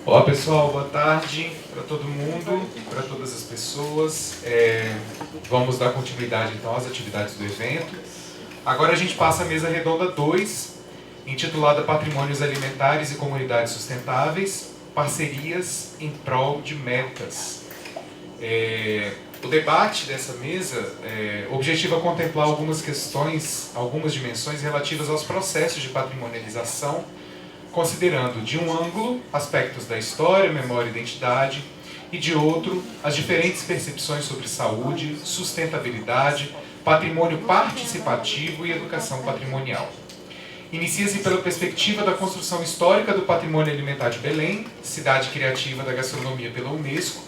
Olá pessoal, boa tarde para todo mundo, para todas as pessoas. Vamos dar continuidade então às atividades do evento. Agora a gente passa a mesa redonda 2, intitulada Patrimônios Alimentares e Comunidades Sustentáveis, Parcerias em Prol de Metas. O debate dessa mesa objetiva contemplar algumas questões, algumas dimensões relativas aos processos de patrimonialização, considerando, de um ângulo, aspectos da história, memória e identidade, e de outro, as diferentes percepções sobre saúde, sustentabilidade, patrimônio participativo e educação patrimonial. Inicia-se pela perspectiva da construção histórica do patrimônio alimentar de Belém, cidade criativa da gastronomia pela Unesco,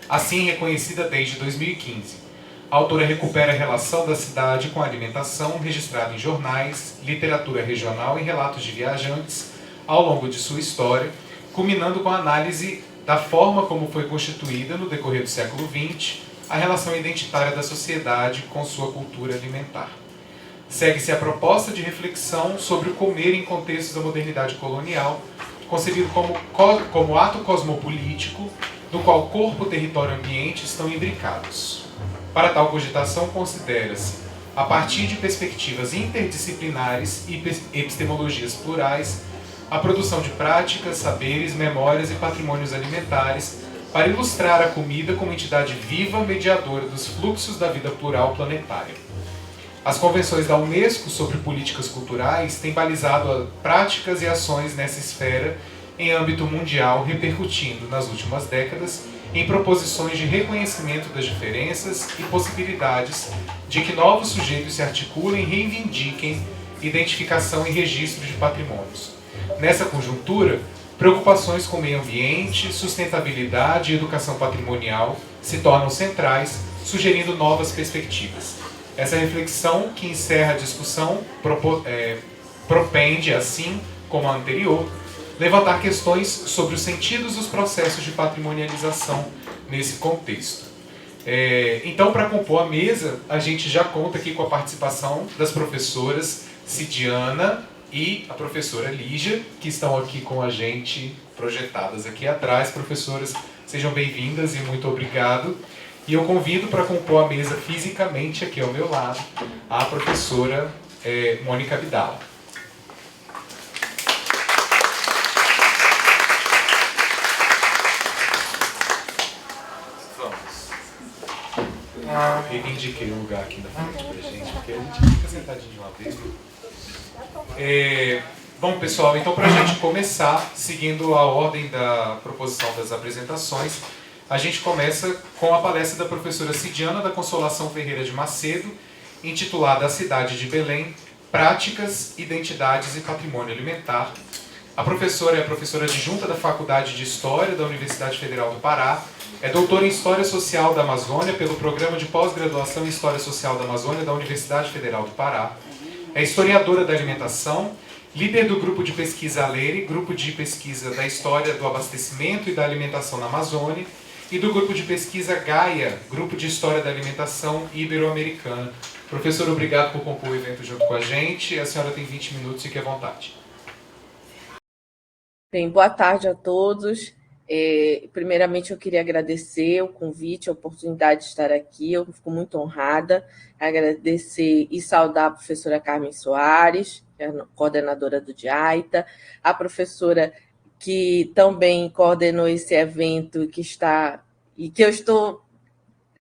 assim reconhecida desde 2015. A autora recupera a relação da cidade com a alimentação registrada em jornais, literatura regional e relatos de viajantes ao longo de sua história, culminando com a análise da forma como foi constituída, no decorrer do século XX, a relação identitária da sociedade com sua cultura alimentar. Segue-se a proposta de reflexão sobre o comer em contextos da modernidade colonial, concebido como ato cosmopolítico, no qual corpo, território e ambiente estão imbricados. Para tal cogitação, considera-se, a partir de perspectivas interdisciplinares e epistemologias plurais, a produção de práticas, saberes, memórias e patrimônios alimentares para ilustrar a comida como entidade viva mediadora dos fluxos da vida plural planetária. As convenções da Unesco sobre políticas culturais têm balizado práticas e ações nessa esfera em âmbito mundial, repercutindo, nas últimas décadas, em proposições de reconhecimento das diferenças e possibilidades de que novos sujeitos se articulem e reivindiquem identificação e registro de patrimônios. Nessa conjuntura, preocupações com meio ambiente, sustentabilidade e educação patrimonial se tornam centrais, sugerindo novas perspectivas. Essa reflexão, que encerra a discussão, propende, assim como a anterior, levantar questões sobre os sentidos dos processos de patrimonialização nesse contexto. Então, para compor a mesa, a gente já conta aqui com a participação das professoras Cidiana e a professora Lígia, que estão aqui com a gente, projetadas aqui atrás. Professoras, sejam bem-vindas e muito obrigado. E eu convido para compor a mesa fisicamente, aqui ao meu lado, a professora Mônica Vidal. Eu indiquei um lugar aqui na frente pra gente, porque a gente fica sentadinho de uma vez. Bom, pessoal, então para a gente começar, seguindo a ordem da proposição das apresentações, a gente começa com a palestra da professora Cidiana da Consolação Ferreira de Macedo, intitulada A Cidade de Belém, Práticas, Identidades e Patrimônio Alimentar. A professora é a professora adjunta da Faculdade de História da Universidade Federal do Pará, é doutora em História Social da Amazônia pelo Programa de Pós-Graduação em História Social da Amazônia da Universidade Federal do Pará. É historiadora da alimentação, líder do grupo de pesquisa Alere, grupo de pesquisa da história do abastecimento e da alimentação na Amazônia, e do grupo de pesquisa Gaia, grupo de história da alimentação ibero-americana. Professora, obrigado por compor o evento junto com a gente. A senhora tem 20 minutos, fique à vontade. Bem, boa tarde a todos. Primeiramente, eu queria agradecer o convite, a oportunidade de estar aqui. Eu fico muito honrada, agradecer e saudar a professora Carmen Soares, que é a coordenadora do DIAITA, a professora que também coordenou esse evento que está e que eu estou...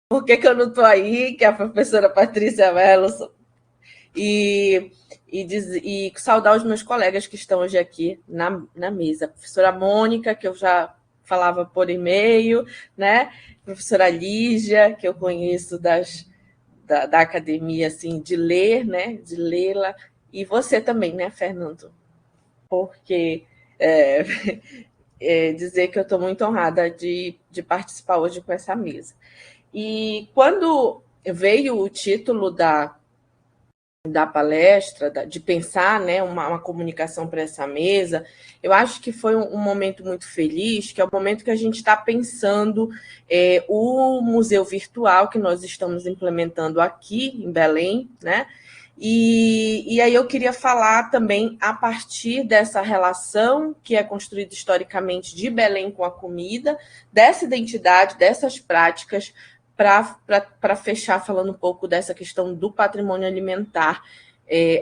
Por que eu não estou aí? Que é a professora Patrícia Mello. E saudar os meus colegas que estão hoje aqui na mesa. A professora Mônica, que eu já falava por e-mail, né? A professora Lígia, que eu conheço da academia, assim, de ler, né? De lê-la. E você também, né, Fernando? Porque dizer que eu estou muito honrada de participar hoje com essa mesa. E quando veio o título da palestra, de pensar, né, uma comunicação para essa mesa, eu acho que foi um momento muito feliz, que é o momento que a gente está pensando o museu virtual que nós estamos implementando aqui em Belém, né? E aí eu queria falar também a partir dessa relação que é construída historicamente de Belém com a comida, dessa identidade, dessas práticas, para fechar falando um pouco dessa questão do patrimônio alimentar,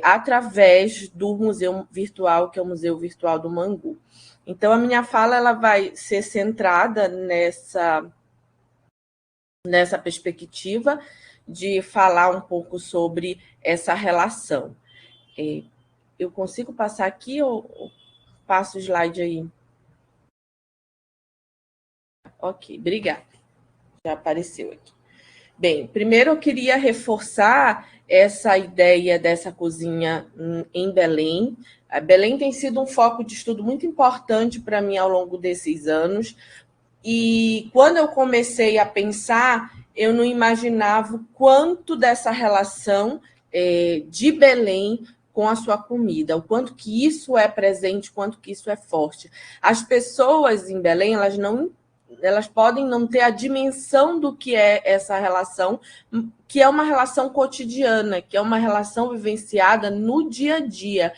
através do museu virtual, que é o Museu Virtual do Mangu. Então, a minha fala ela vai ser centrada nessa perspectiva de falar um pouco sobre essa relação. Eu consigo passar aqui ou passo o slide aí? Ok, obrigada. Já apareceu aqui. Bem, primeiro eu queria reforçar essa ideia dessa cozinha em Belém. A Belém tem sido um foco de estudo muito importante para mim ao longo desses anos. E quando eu comecei a pensar, eu não imaginava o quanto dessa relação de Belém com a sua comida, o quanto que isso é presente, o quanto que isso é forte. As pessoas em Belém, elas podem não ter a dimensão do que é essa relação, que é uma relação cotidiana, que é uma relação vivenciada no dia a dia.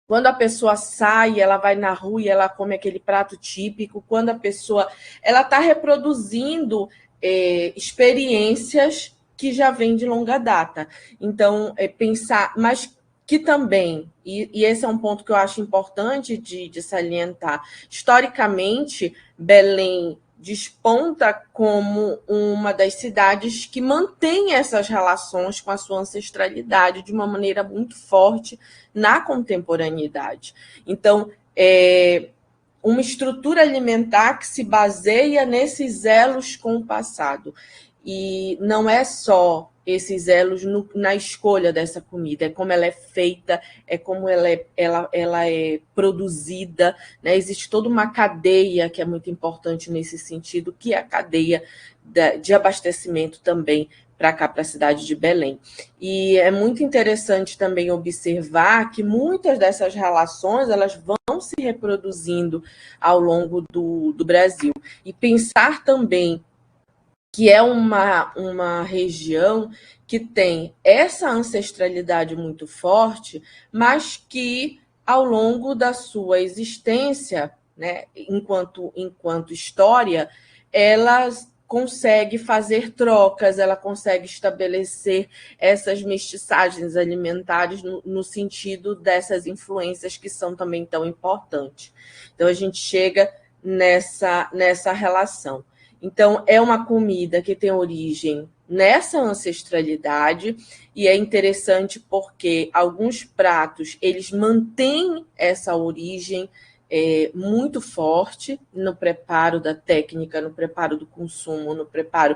Quando a pessoa sai, ela vai na rua e ela come aquele prato típico. Quando a pessoa ela está reproduzindo experiências que já vêm de longa data. Então, pensar, mas que também, e esse é um ponto que eu acho importante de salientar, historicamente, Belém desponta como uma das cidades que mantém essas relações com a sua ancestralidade de uma maneira muito forte na contemporaneidade. Então, uma estrutura alimentar que se baseia nesses elos com o passado. E não é só esses elos na escolha dessa comida, é como ela é feita, é como ela é produzida, né? Existe toda uma cadeia que é muito importante nesse sentido, que é a cadeia de abastecimento também para cá, para a cidade de Belém. E é muito interessante também observar que muitas dessas relações elas vão se reproduzindo ao longo do Brasil. E pensar também que é uma região que tem essa ancestralidade muito forte, mas que, ao longo da sua existência, né, enquanto história, ela consegue fazer trocas, ela consegue estabelecer essas mestiçagens alimentares no sentido dessas influências que são também tão importantes. Então, a gente chega nessa relação. Então, é uma comida que tem origem nessa ancestralidade e é interessante porque alguns pratos, eles mantêm essa origem muito forte no preparo da técnica, no preparo do consumo, no preparo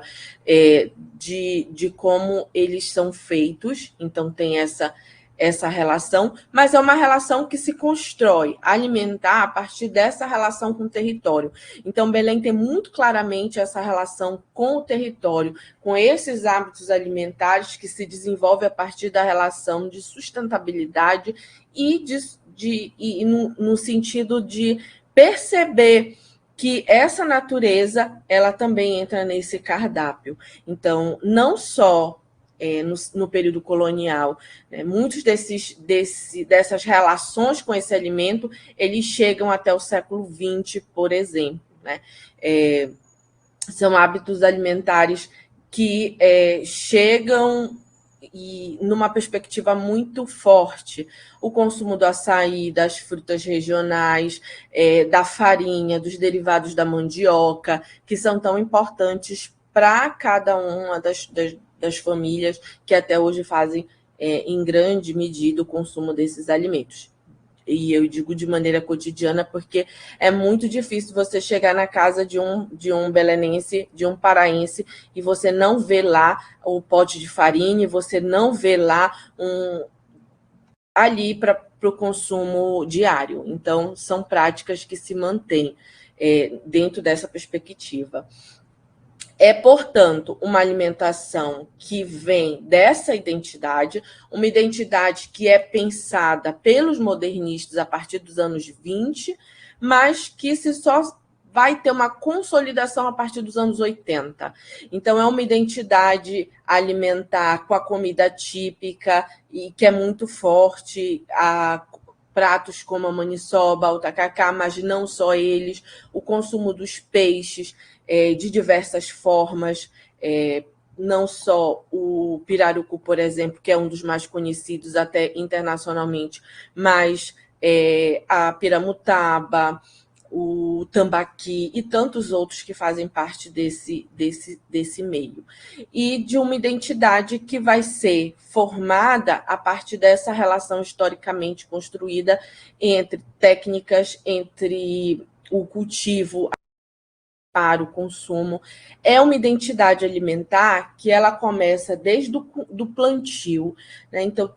de como eles são feitos. Então, tem essa relação, mas é uma relação que se constrói, alimentar a partir dessa relação com o território. Então, Belém tem muito claramente essa relação com o território, com esses hábitos alimentares que se desenvolve a partir da relação de sustentabilidade e no sentido de perceber que essa natureza ela também entra nesse cardápio. Então, não só no período colonial, né? Muitos dessas relações com esse alimento, eles chegam até o século XX, por exemplo, né? São hábitos alimentares que chegam e numa perspectiva muito forte, o consumo do açaí, das frutas regionais, da farinha, dos derivados da mandioca, que são tão importantes para cada uma das famílias que até hoje fazem, em grande medida, o consumo desses alimentos. E eu digo de maneira cotidiana porque é muito difícil você chegar na casa de um belenense, de um paraense, e você não vê lá o pote de farinha, você não vê lá ali para o consumo diário. Então, são práticas que se mantêm dentro dessa perspectiva. É, portanto, uma alimentação que vem dessa identidade, uma identidade que é pensada pelos modernistas a partir dos anos 20, mas que se só vai ter uma consolidação a partir dos anos 80. Então, é uma identidade alimentar com a comida típica e que é muito forte, pratos como a maniçoba, o tacacá, mas não só eles, o consumo dos peixes de diversas formas, não só o pirarucu, por exemplo, que é um dos mais conhecidos até internacionalmente, mas a piramutaba, o tambaqui e tantos outros que fazem parte desse meio. E de uma identidade que vai ser formada a partir dessa relação historicamente construída entre técnicas, entre o cultivo para o consumo. É uma identidade alimentar que ela começa desde do plantio, né? Então,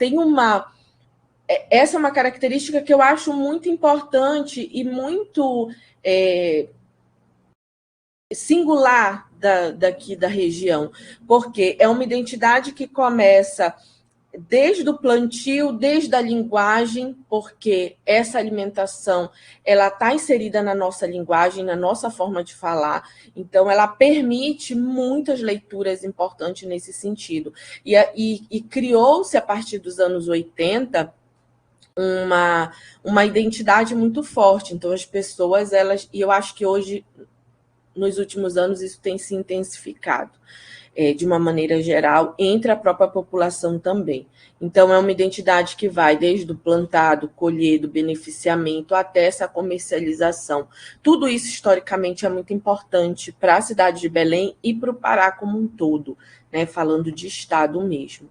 essa é uma característica que eu acho muito importante e muito singular daqui da região, porque é uma identidade que começa desde o plantio, desde a linguagem, porque essa alimentação ela está inserida na nossa linguagem, na nossa forma de falar, então ela permite muitas leituras importantes nesse sentido. E criou-se, a partir dos anos 80, uma identidade muito forte. Então, as pessoas, e eu acho que hoje, nos últimos anos, isso tem se intensificado, de uma maneira geral, entre a própria população também. Então, é uma identidade que vai desde o plantado, colhido, beneficiamento, até essa comercialização. Tudo isso, historicamente, é muito importante para a cidade de Belém e para o Pará como um todo, né? Falando de Estado mesmo.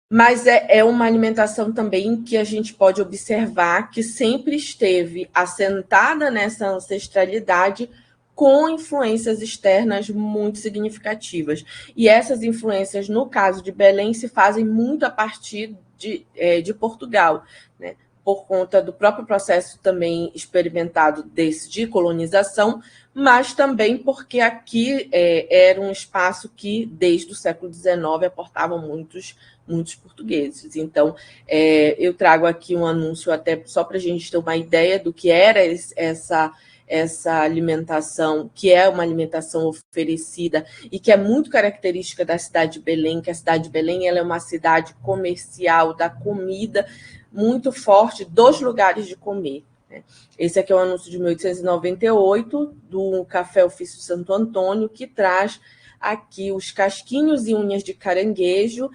Mas é uma alimentação também que a gente pode observar que sempre esteve assentada nessa ancestralidade com influências externas muito significativas. E essas influências, no caso de Belém, se fazem muito a partir de Portugal, né? Por conta do próprio processo também experimentado de colonização, mas também porque aqui era um espaço que, desde o século XIX, aportava muitos portugueses. Então, eu trago aqui um anúncio até só para a gente ter uma ideia do que era essa alimentação, que é uma alimentação oferecida e que é muito característica da cidade de Belém, que a cidade de Belém ela é uma cidade comercial da comida muito forte, dos lugares de comer. Esse aqui é o anúncio de 1898 do Café Ofício Santo Antônio, que traz aqui os casquinhos e unhas de caranguejo.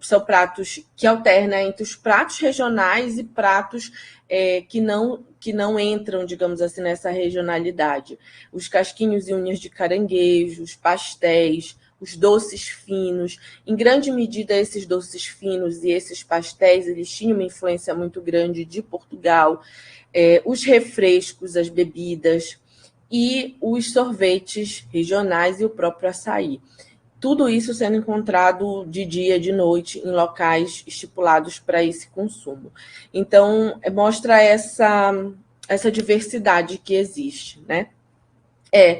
São pratos que alternam entre os pratos regionais e pratos que não entram, digamos assim, nessa regionalidade. Os casquinhos e unhas de caranguejo, os pastéis, os doces finos. Em grande medida, esses doces finos e esses pastéis, eles tinham uma influência muito grande de Portugal. Os refrescos, as bebidas e os sorvetes regionais e o próprio açaí. Tudo isso sendo encontrado de dia, de noite, em locais estipulados para esse consumo. Então, mostra essa diversidade que existe, né?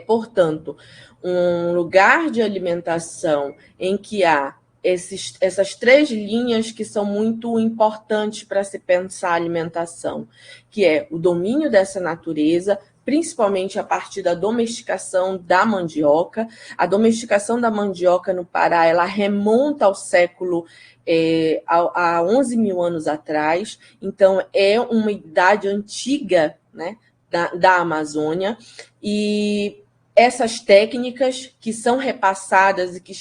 Portanto, um lugar de alimentação em que há essas três linhas que são muito importantes para se pensar a alimentação, que é o domínio dessa natureza, principalmente a partir da domesticação da mandioca. A domesticação da mandioca no Pará, ela remonta ao século, a 11 mil anos atrás, então é uma idade antiga, né, da Amazônia, e essas técnicas que são repassadas e que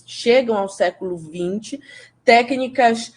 chegam ao século XX, técnicas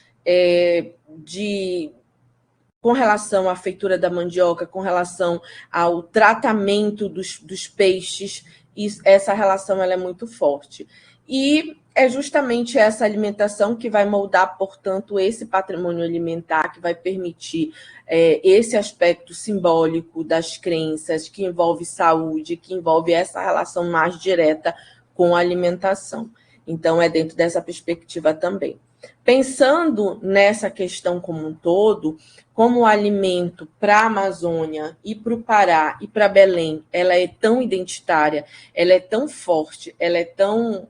com relação à feitura da mandioca, com relação ao tratamento dos peixes, e essa relação ela é muito forte. E é justamente essa alimentação que vai moldar, portanto, esse patrimônio alimentar, que vai permitir esse aspecto simbólico das crenças, que envolve saúde, que envolve essa relação mais direta com a alimentação. Então, é dentro dessa perspectiva também. Pensando nessa questão como um todo, como o alimento para a Amazônia e para o Pará e para Belém, ela é tão identitária, ela é tão forte, ela é tão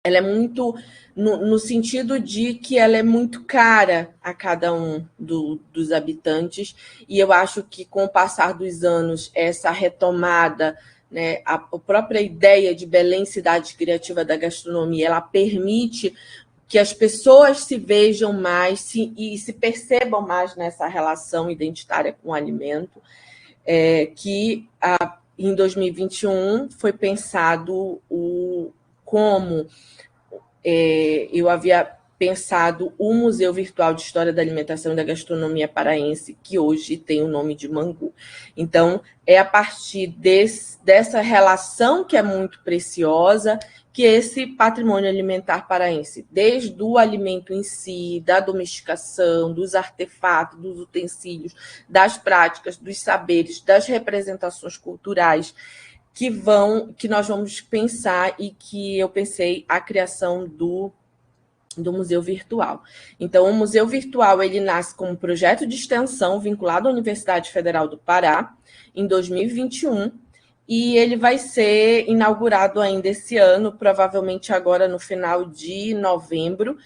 ela é muito no sentido de que ela é muito cara a cada um dos habitantes, e eu acho que com o passar dos anos, essa retomada, né, a própria ideia de Belém cidade criativa da gastronomia, ela permite que as pessoas se vejam mais e se percebam mais nessa relação identitária com o alimento, que em 2021 foi pensado como eu havia pensado o Museu Virtual de História da Alimentação e da Gastronomia Paraense, que hoje tem o nome de Mangu. Então, é a partir dessa relação que é muito preciosa que esse patrimônio alimentar paraense, desde o alimento em si, da domesticação, dos artefatos, dos utensílios, das práticas, dos saberes, das representações culturais, que nós vamos pensar e que eu pensei a criação do Museu Virtual. Então, o Museu Virtual ele nasce como um projeto de extensão vinculado à Universidade Federal do Pará, em 2021, e ele vai ser inaugurado ainda esse ano, provavelmente agora no final de novembro.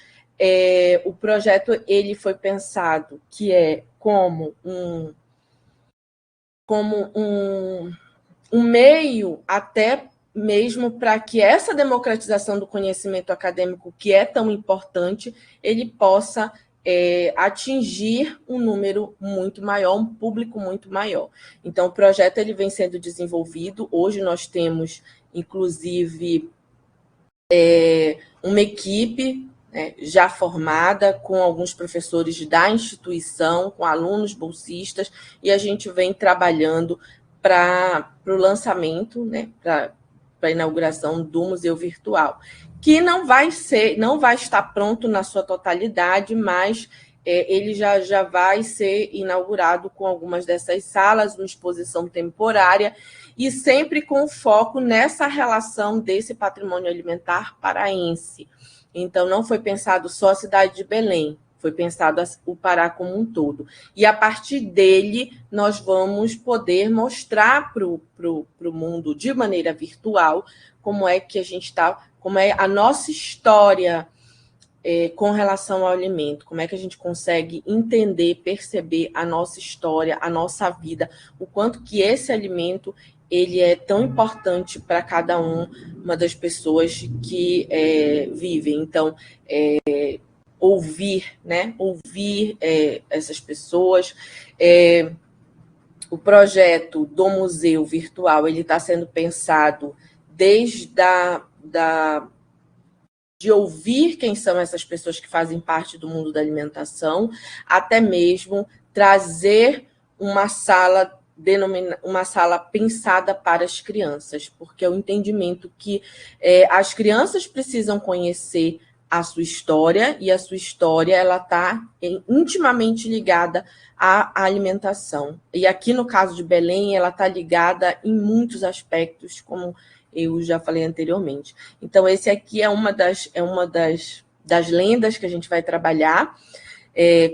O projeto ele foi pensado que como um meio até mesmo para que essa democratização do conhecimento acadêmico, que é tão importante, ele possa atingir um número muito maior, um público muito maior. Então, o projeto ele vem sendo desenvolvido. Hoje nós temos, inclusive, uma equipe já formada, com alguns professores da instituição, com alunos bolsistas, e a gente vem trabalhando para o lançamento, para a inauguração do Museu Virtual, que não vai estar pronto na sua totalidade, mas ele já vai ser inaugurado com algumas dessas salas, uma exposição temporária, e sempre com foco nessa relação desse patrimônio alimentar paraense. Então, não foi pensado só a cidade de Belém, foi pensado o Pará como um todo. E, a partir dele, nós vamos poder mostrar para o mundo, de maneira virtual, como é que a gente está, como é a nossa história com relação ao alimento, como é que a gente consegue entender, perceber a nossa história, a nossa vida, o quanto que esse alimento ele é tão importante para cada uma das pessoas que vivem. Então, ouvir essas pessoas. O projeto do Museu Virtual ele está sendo pensado desde de ouvir quem são essas pessoas que fazem parte do mundo da alimentação, até mesmo trazer uma sala pensada para as crianças, porque é o entendimento que as crianças precisam conhecer a sua história, e a sua história ela está intimamente ligada à alimentação. E aqui, no caso de Belém, ela está ligada em muitos aspectos, como eu já falei anteriormente. Então, esse aqui é uma das lendas que a gente vai trabalhar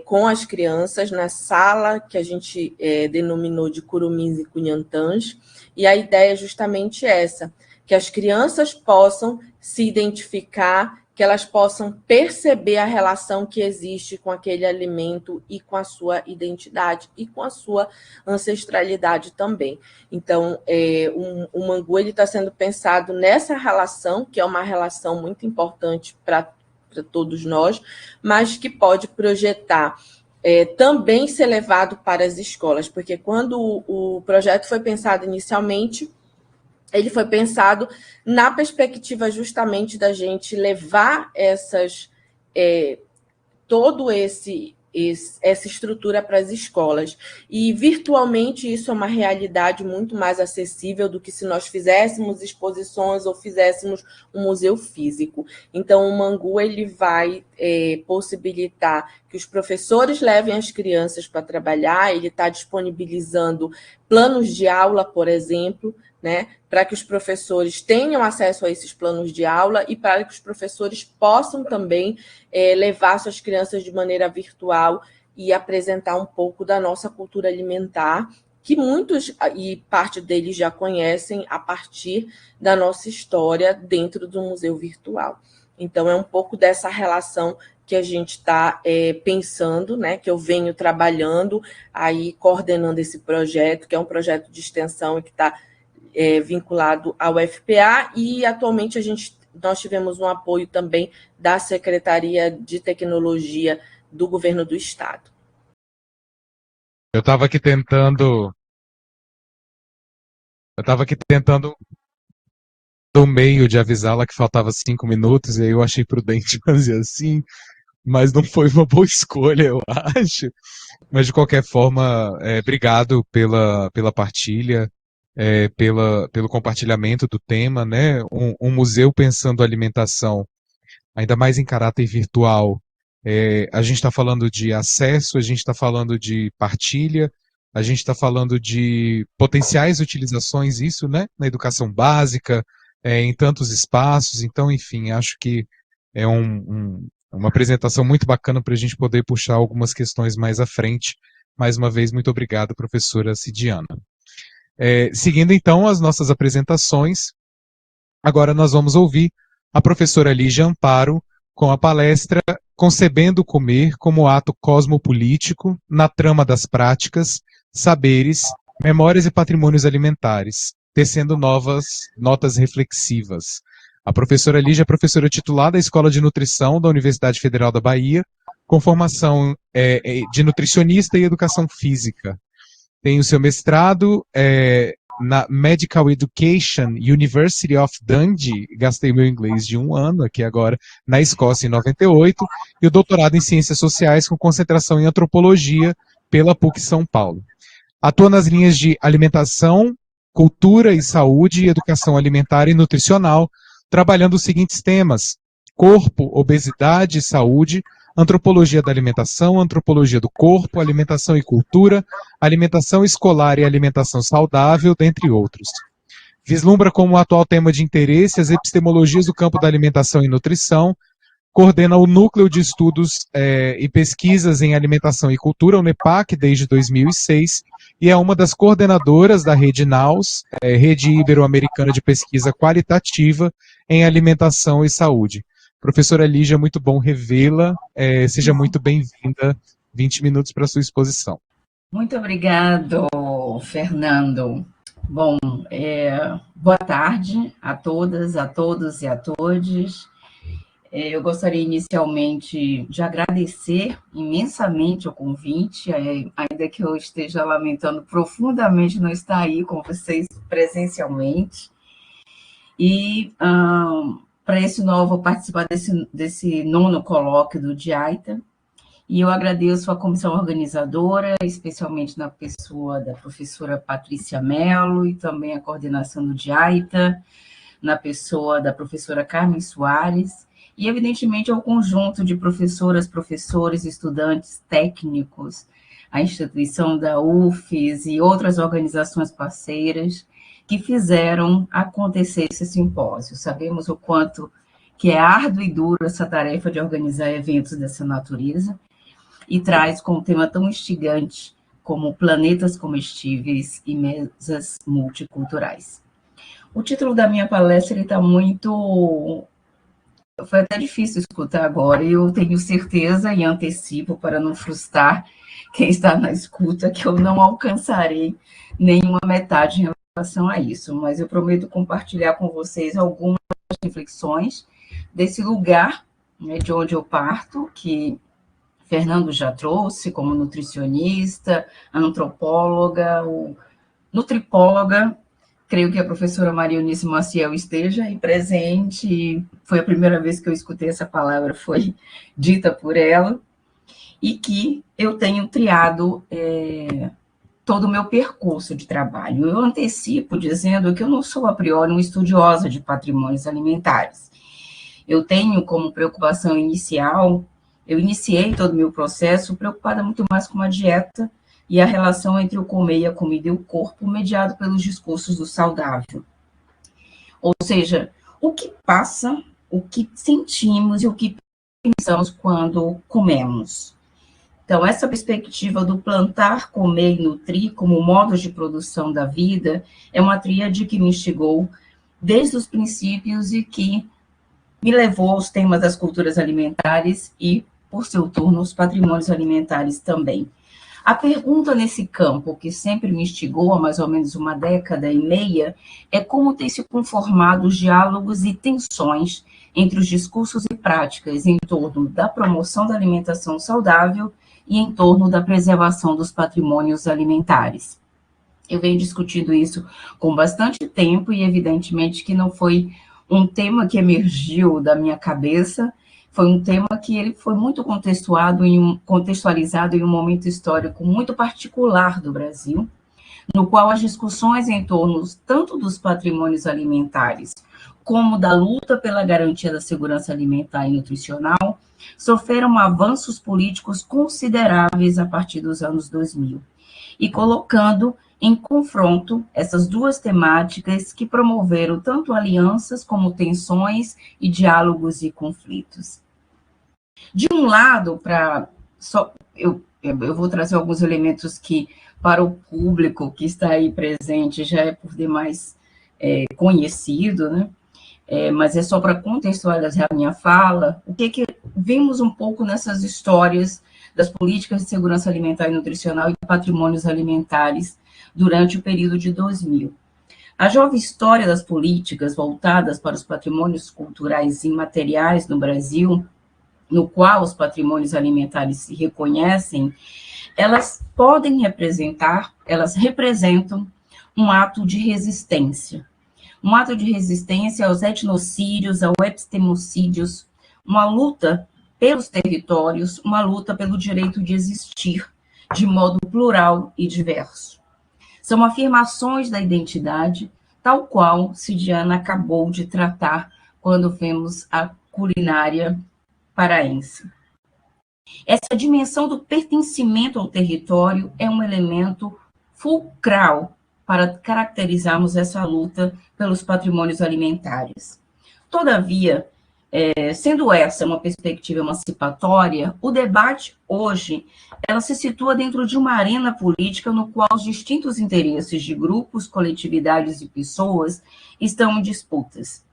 com as crianças na sala que a gente denominou de Curumins e Cunhantãs, e a ideia é justamente essa, que as crianças possam se identificar, que elas possam perceber a relação que existe com aquele alimento e com a sua identidade e com a sua ancestralidade também. Então, o Mangu está sendo pensado nessa relação, que é uma relação muito importante para todos nós, mas que pode projetar, também ser levado para as escolas, porque quando o projeto foi pensado inicialmente, ele foi pensado na perspectiva justamente da gente levar todo essa estrutura para as escolas. E virtualmente isso é uma realidade muito mais acessível do que se nós fizéssemos exposições ou fizéssemos um museu físico. Então, o Mangu ele vai possibilitar que os professores levem as crianças para trabalhar, ele está disponibilizando planos de aula, por exemplo, para que os professores tenham acesso a esses planos de aula e para que os professores possam também levar suas crianças de maneira virtual e apresentar um pouco da nossa cultura alimentar, que muitos e parte deles já conhecem a partir da nossa história dentro do Museu Virtual. Então, é um pouco dessa relação que a gente está pensando, né, que eu venho trabalhando, aí coordenando esse projeto, que é um projeto de extensão e que está vinculado ao FPA, e atualmente nós tivemos um apoio também da Secretaria de Tecnologia do Governo do Estado. Eu estava aqui tentando do meio de avisá-la que faltava 5 minutos, e aí eu achei prudente fazer assim, mas não foi uma boa escolha, eu acho. Mas de qualquer forma, obrigado pela partilha, pelo compartilhamento do tema, né? Um museu pensando alimentação, ainda mais em caráter virtual. A gente está falando de acesso, a gente está falando de partilha, a gente está falando de potenciais utilizações, isso, né? Na educação básica, em tantos espaços. Então, enfim, acho que é uma apresentação muito bacana para a gente poder puxar algumas questões mais à frente. Mais uma vez, muito obrigado, professora Cidiana. Seguindo então as nossas apresentações, agora nós vamos ouvir a professora Lígia Amparo com a palestra Concebendo o Comer como Ato Cosmopolítico na Trama das Práticas, Saberes, Memórias e Patrimônios Alimentares, tecendo novas notas reflexivas. A professora Lígia é professora titular da Escola de Nutrição da Universidade Federal da Bahia, com formação de nutricionista e educação física. Tem o seu mestrado na Medical Education University of Dundee, gastei meu inglês de 1 ano aqui agora, na Escócia em 98, e o doutorado em Ciências Sociais com concentração em Antropologia pela PUC São Paulo. Atua nas linhas de alimentação, cultura e saúde, educação alimentar e nutricional, trabalhando os seguintes temas: corpo, obesidade e saúde, antropologia da alimentação, antropologia do corpo, alimentação e cultura, alimentação escolar e alimentação saudável, dentre outros. Vislumbra como atual tema de interesse as epistemologias do campo da alimentação e nutrição, coordena o Núcleo de Estudos e Pesquisas em Alimentação e Cultura, o NEPAC, desde 2006, e é uma das coordenadoras da Rede NAUS, Rede Ibero-Americana de Pesquisa Qualitativa em Alimentação e Saúde. Professora Lígia, muito bom revê-la. Seja muito bem-vinda. 20 minutos para a sua exposição. Muito obrigado, Fernando. Bom, boa tarde a todas, a todos e a todes. Eu gostaria inicialmente de agradecer imensamente o convite, ainda que eu esteja lamentando profundamente não estar aí com vocês presencialmente. E para esse novo, vou participar desse 9º colóquio do DIAITA, e eu agradeço a comissão organizadora, especialmente na pessoa da professora Patrícia Mello, e também a coordenação do DIAITA, na pessoa da professora Carmen Soares, e, evidentemente, ao conjunto de professoras, professores, estudantes, técnicos, a instituição da UFES e outras organizações parceiras que fizeram acontecer esse simpósio. Sabemos o quanto que é árdua e dura essa tarefa de organizar eventos dessa natureza e traz com um tema tão instigante como planetas comestíveis e mesas multiculturais. O título da minha palestra está muito... Foi até difícil escutar agora, e eu tenho certeza e antecipo para não frustrar quem está na escuta que eu não alcançarei nenhuma metade em relação a isso, mas eu prometo compartilhar com vocês algumas reflexões desse lugar, né, de onde eu parto, que Fernando já trouxe como nutricionista, antropóloga, nutripóloga. Creio que a professora Maria Eunice Maciel esteja aí presente, foi a primeira vez que eu escutei essa palavra, foi dita por ela, e que eu tenho triado todo o meu percurso de trabalho. Eu antecipo dizendo que eu não sou, a priori, uma estudiosa de patrimônios alimentares. Eu tenho como preocupação inicial, eu iniciei todo o meu processo preocupada muito mais com a dieta e a relação entre o comer e a comida e o corpo, mediado pelos discursos do saudável. Ou seja, o que passa, o que sentimos e o que pensamos quando comemos. Então, essa perspectiva do plantar, comer e nutrir como modos de produção da vida é uma tríade que me instigou desde os princípios e que me levou aos temas das culturas alimentares e, por seu turno, os patrimônios alimentares também. A pergunta nesse campo, que sempre me instigou há mais ou menos uma década e meia, é como têm se conformado os diálogos e tensões entre os discursos e práticas em torno da promoção da alimentação saudável e em torno da preservação dos patrimônios alimentares. Eu venho discutindo isso com bastante tempo e, evidentemente, que não foi um tema que emergiu da minha cabeça, foi um tema que ele foi muito contextualizado em um momento histórico muito particular do Brasil, no qual as discussões em torno tanto dos patrimônios alimentares como da luta pela garantia da segurança alimentar e nutricional sofreram avanços políticos consideráveis a partir dos anos 2000, e colocando em confronto essas duas temáticas que promoveram tanto alianças como tensões e diálogos e conflitos. De um lado, eu vou trazer alguns elementos que, para o público que está aí presente, já é por demais conhecido, né? Mas é só para contextualizar a minha fala, o que vimos um pouco nessas histórias das políticas de segurança alimentar e nutricional e patrimônios alimentares durante o período de 2000. A jovem história das políticas voltadas para os patrimônios culturais e imateriais no Brasil, no qual os patrimônios alimentares se reconhecem, elas representam um ato de resistência. Um ato de resistência aos etnocídios, aos epistemocídios, uma luta pelos territórios, uma luta pelo direito de existir de modo plural e diverso. São afirmações da identidade, tal qual Cidiana acabou de tratar quando vemos a culinária paraense. Essa dimensão do pertencimento ao território é um elemento fulcral para caracterizarmos essa luta pelos patrimônios alimentares. Todavia, sendo essa uma perspectiva emancipatória, o debate hoje ela se situa dentro de uma arena política no qual os distintos interesses de grupos, coletividades e pessoas estão em disputas.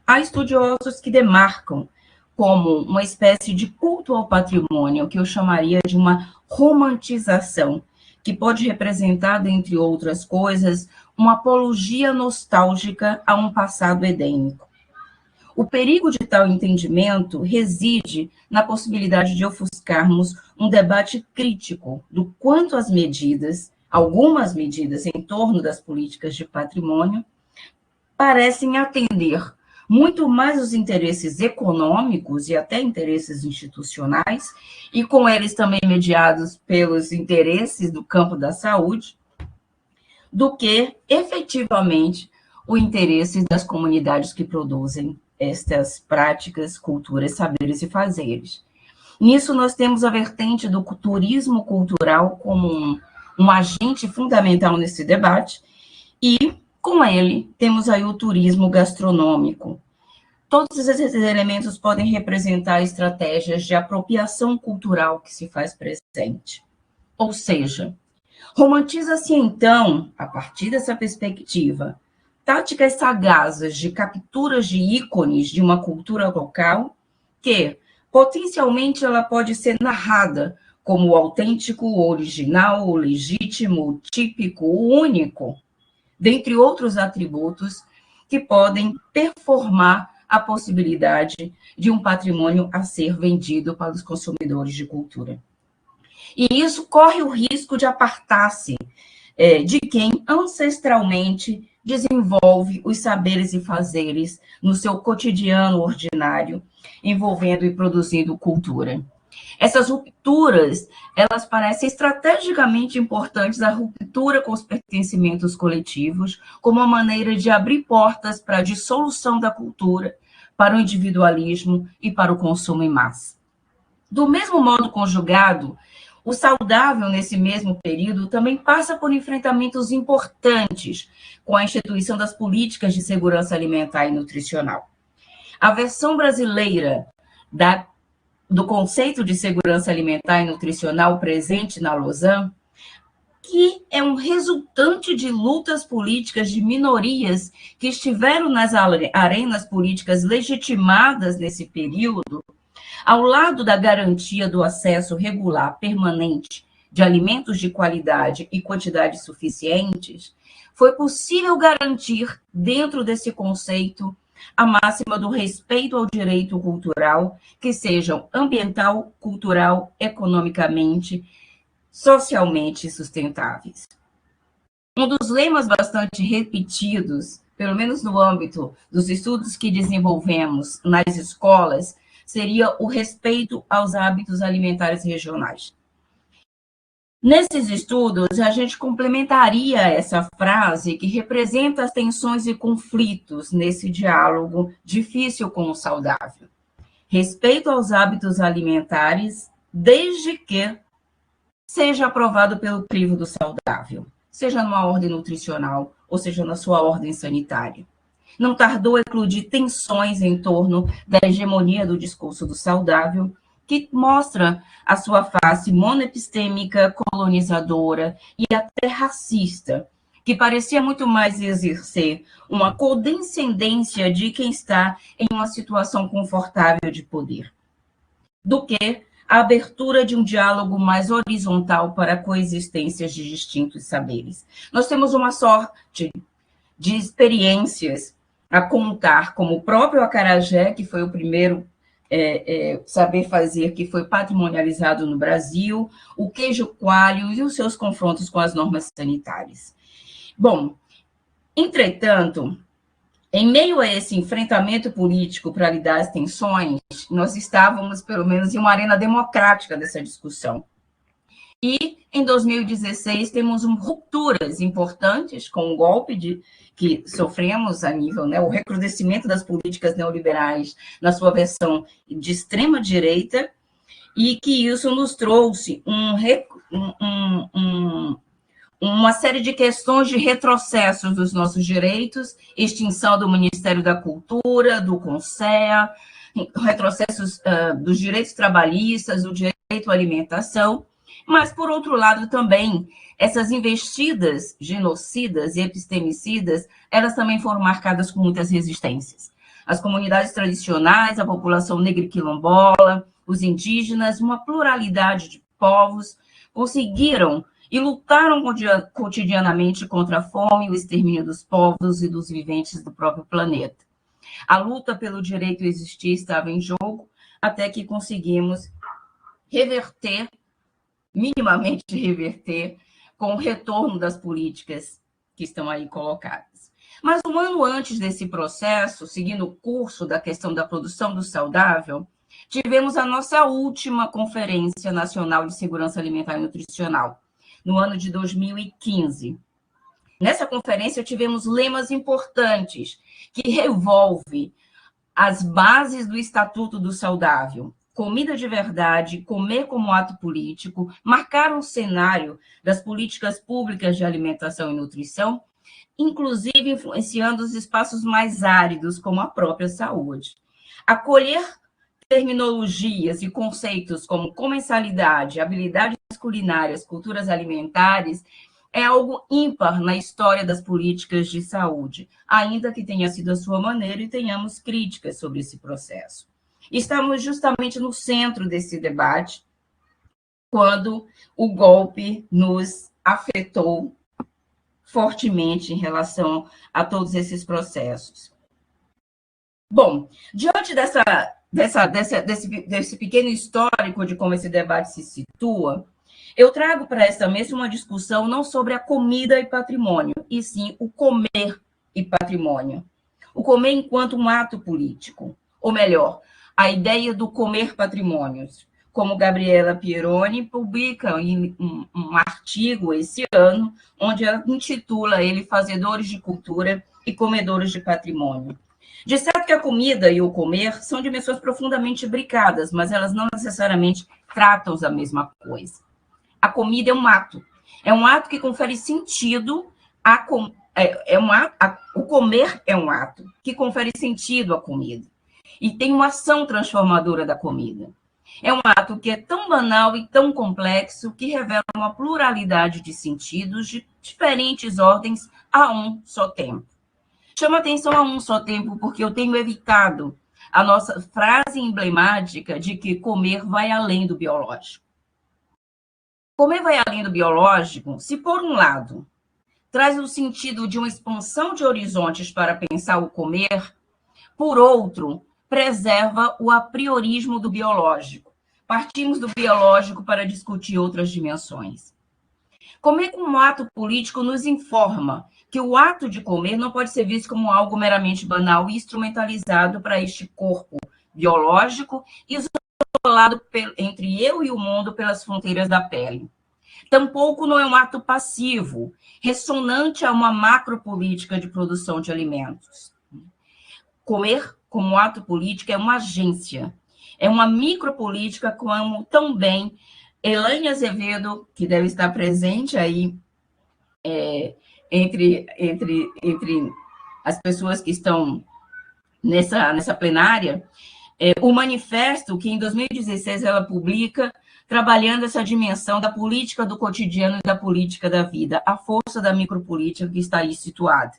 Há estudiosos que demarcam como uma espécie de culto ao patrimônio, que eu chamaria de uma romantização, que pode representar, dentre outras coisas, uma apologia nostálgica a um passado edênico. O perigo de tal entendimento reside na possibilidade de ofuscarmos um debate crítico do quanto as medidas, algumas medidas em torno das políticas de patrimônio, parecem atender muito mais os interesses econômicos e até interesses institucionais, e com eles também mediados pelos interesses do campo da saúde, do que efetivamente o interesse das comunidades que produzem estas práticas, culturas, saberes e fazeres. Nisso, nós temos a vertente do turismo cultural como um agente fundamental nesse debate, e, com ele, temos aí o turismo gastronômico. Todos esses elementos podem representar estratégias de apropriação cultural que se faz presente. Ou seja, romantiza-se, então, a partir dessa perspectiva, táticas sagazes de capturas de ícones de uma cultura local que, potencialmente, ela pode ser narrada como o autêntico, o original, o legítimo, o típico, o único, dentre outros atributos que podem performar a possibilidade de um patrimônio a ser vendido para os consumidores de cultura. E isso corre o risco de apartar-se de quem ancestralmente desenvolve os saberes e fazeres no seu cotidiano ordinário, envolvendo e produzindo cultura. Essas rupturas, elas parecem estrategicamente importantes, a ruptura com os pertencimentos coletivos, como uma maneira de abrir portas para a dissolução da cultura, para o individualismo e para o consumo em massa. Do mesmo modo conjugado, o saudável, nesse mesmo período, também passa por enfrentamentos importantes com a instituição das políticas de segurança alimentar e nutricional. A versão brasileira do conceito de segurança alimentar e nutricional presente na Lausanne que é um resultante de lutas políticas de minorias que estiveram nas arenas políticas legitimadas nesse período, ao lado da garantia do acesso regular permanente de alimentos de qualidade e quantidades suficientes, foi possível garantir, dentro desse conceito, a máxima do respeito ao direito cultural, que sejam ambiental, cultural, economicamente, socialmente sustentáveis. Um dos lemas bastante repetidos, pelo menos no âmbito dos estudos que desenvolvemos nas escolas, seria o respeito aos hábitos alimentares regionais. Nesses estudos, a gente complementaria essa frase que representa as tensões e conflitos nesse diálogo difícil com o saudável. Respeito aos hábitos alimentares, desde que seja aprovado pelo crivo do saudável, seja numa ordem nutricional ou seja na sua ordem sanitária. Não tardou a eclodir tensões em torno da hegemonia do discurso do saudável, que mostra a sua face monoepistêmica, colonizadora e até racista, que parecia muito mais exercer uma condescendência de quem está em uma situação confortável de poder, do que a abertura de um diálogo mais horizontal para coexistências de distintos saberes. Nós temos uma sorte de experiências a contar, como o próprio acarajé, que foi o primeiro saber fazer que foi patrimonializado no Brasil, o queijo coalho e os seus confrontos com as normas sanitárias. Bom, entretanto, em meio a esse enfrentamento político para lidar as tensões, nós estávamos, pelo menos, em uma arena democrática dessa discussão. E, em 2016, temos rupturas importantes com o golpe que sofremos a nível, né, o recrudescimento das políticas neoliberais na sua versão de extrema-direita, e que isso nos trouxe uma série de questões de retrocessos dos nossos direitos, extinção do Ministério da Cultura, do CONSEA, retrocessos dos direitos trabalhistas, do direito à alimentação, mas, por outro lado, também, essas investidas genocidas e epistemicidas, elas também foram marcadas com muitas resistências. As comunidades tradicionais, a população negra e quilombola, os indígenas, uma pluralidade de povos, conseguiram e lutaram cotidianamente contra a fome e o extermínio dos povos e dos viventes do próprio planeta. A luta pelo direito a existir estava em jogo, até que conseguimos minimamente reverter, com o retorno das políticas que estão aí colocadas. Mas um ano antes desse processo, seguindo o curso da questão da produção do saudável, tivemos a nossa última Conferência Nacional de Segurança Alimentar e Nutricional, no ano de 2015. Nessa conferência, tivemos lemas importantes que revolvem as bases do Estatuto do Saudável. Comida de verdade, comer como ato político, marcaram o cenário das políticas públicas de alimentação e nutrição, inclusive influenciando os espaços mais áridos, como a própria saúde. Acolher terminologias e conceitos como comensalidade, habilidades culinárias, culturas alimentares, é algo ímpar na história das políticas de saúde, ainda que tenha sido a sua maneira e tenhamos críticas sobre esse processo. Estamos justamente no centro desse debate, quando o golpe nos afetou fortemente em relação a todos esses processos. Bom, diante desse pequeno histórico de como esse debate se situa, eu trago para esta mesa uma discussão não sobre a comida e patrimônio, e sim o comer e patrimônio. O comer enquanto um ato político, ou melhor, a ideia do comer patrimônios, como Gabriela Pieroni publica um artigo esse ano, onde ela intitula ele Fazedores de Cultura e Comedores de Patrimônio. De certo que a comida e o comer são dimensões profundamente imbricadas, mas elas não necessariamente tratam da mesma coisa. A comida é um ato que confere sentido o comer é um ato que confere sentido à comida. E tem uma ação transformadora da comida. É um ato que é tão banal e tão complexo que revela uma pluralidade de sentidos de diferentes ordens a um só tempo. Chama atenção a um só tempo porque eu tenho evitado a nossa frase emblemática de que comer vai além do biológico. Comer vai além do biológico se, por um lado, traz o sentido de uma expansão de horizontes para pensar o comer, por outro, preserva o apriorismo do biológico. Partimos do biológico para discutir outras dimensões. Comer como ato político nos informa que o ato de comer não pode ser visto como algo meramente banal e instrumentalizado para este corpo biológico isolado entre eu e o mundo pelas fronteiras da pele. Tampouco não é um ato passivo, ressonante a uma macropolítica de produção de alimentos. Comer como ato político é uma agência, é uma micropolítica, como também Elaine Azevedo, que deve estar presente aí entre as pessoas que estão nessa plenária, o manifesto que em 2016 ela publica, trabalhando essa dimensão da política do cotidiano e da política da vida, a força da micropolítica que está aí situada.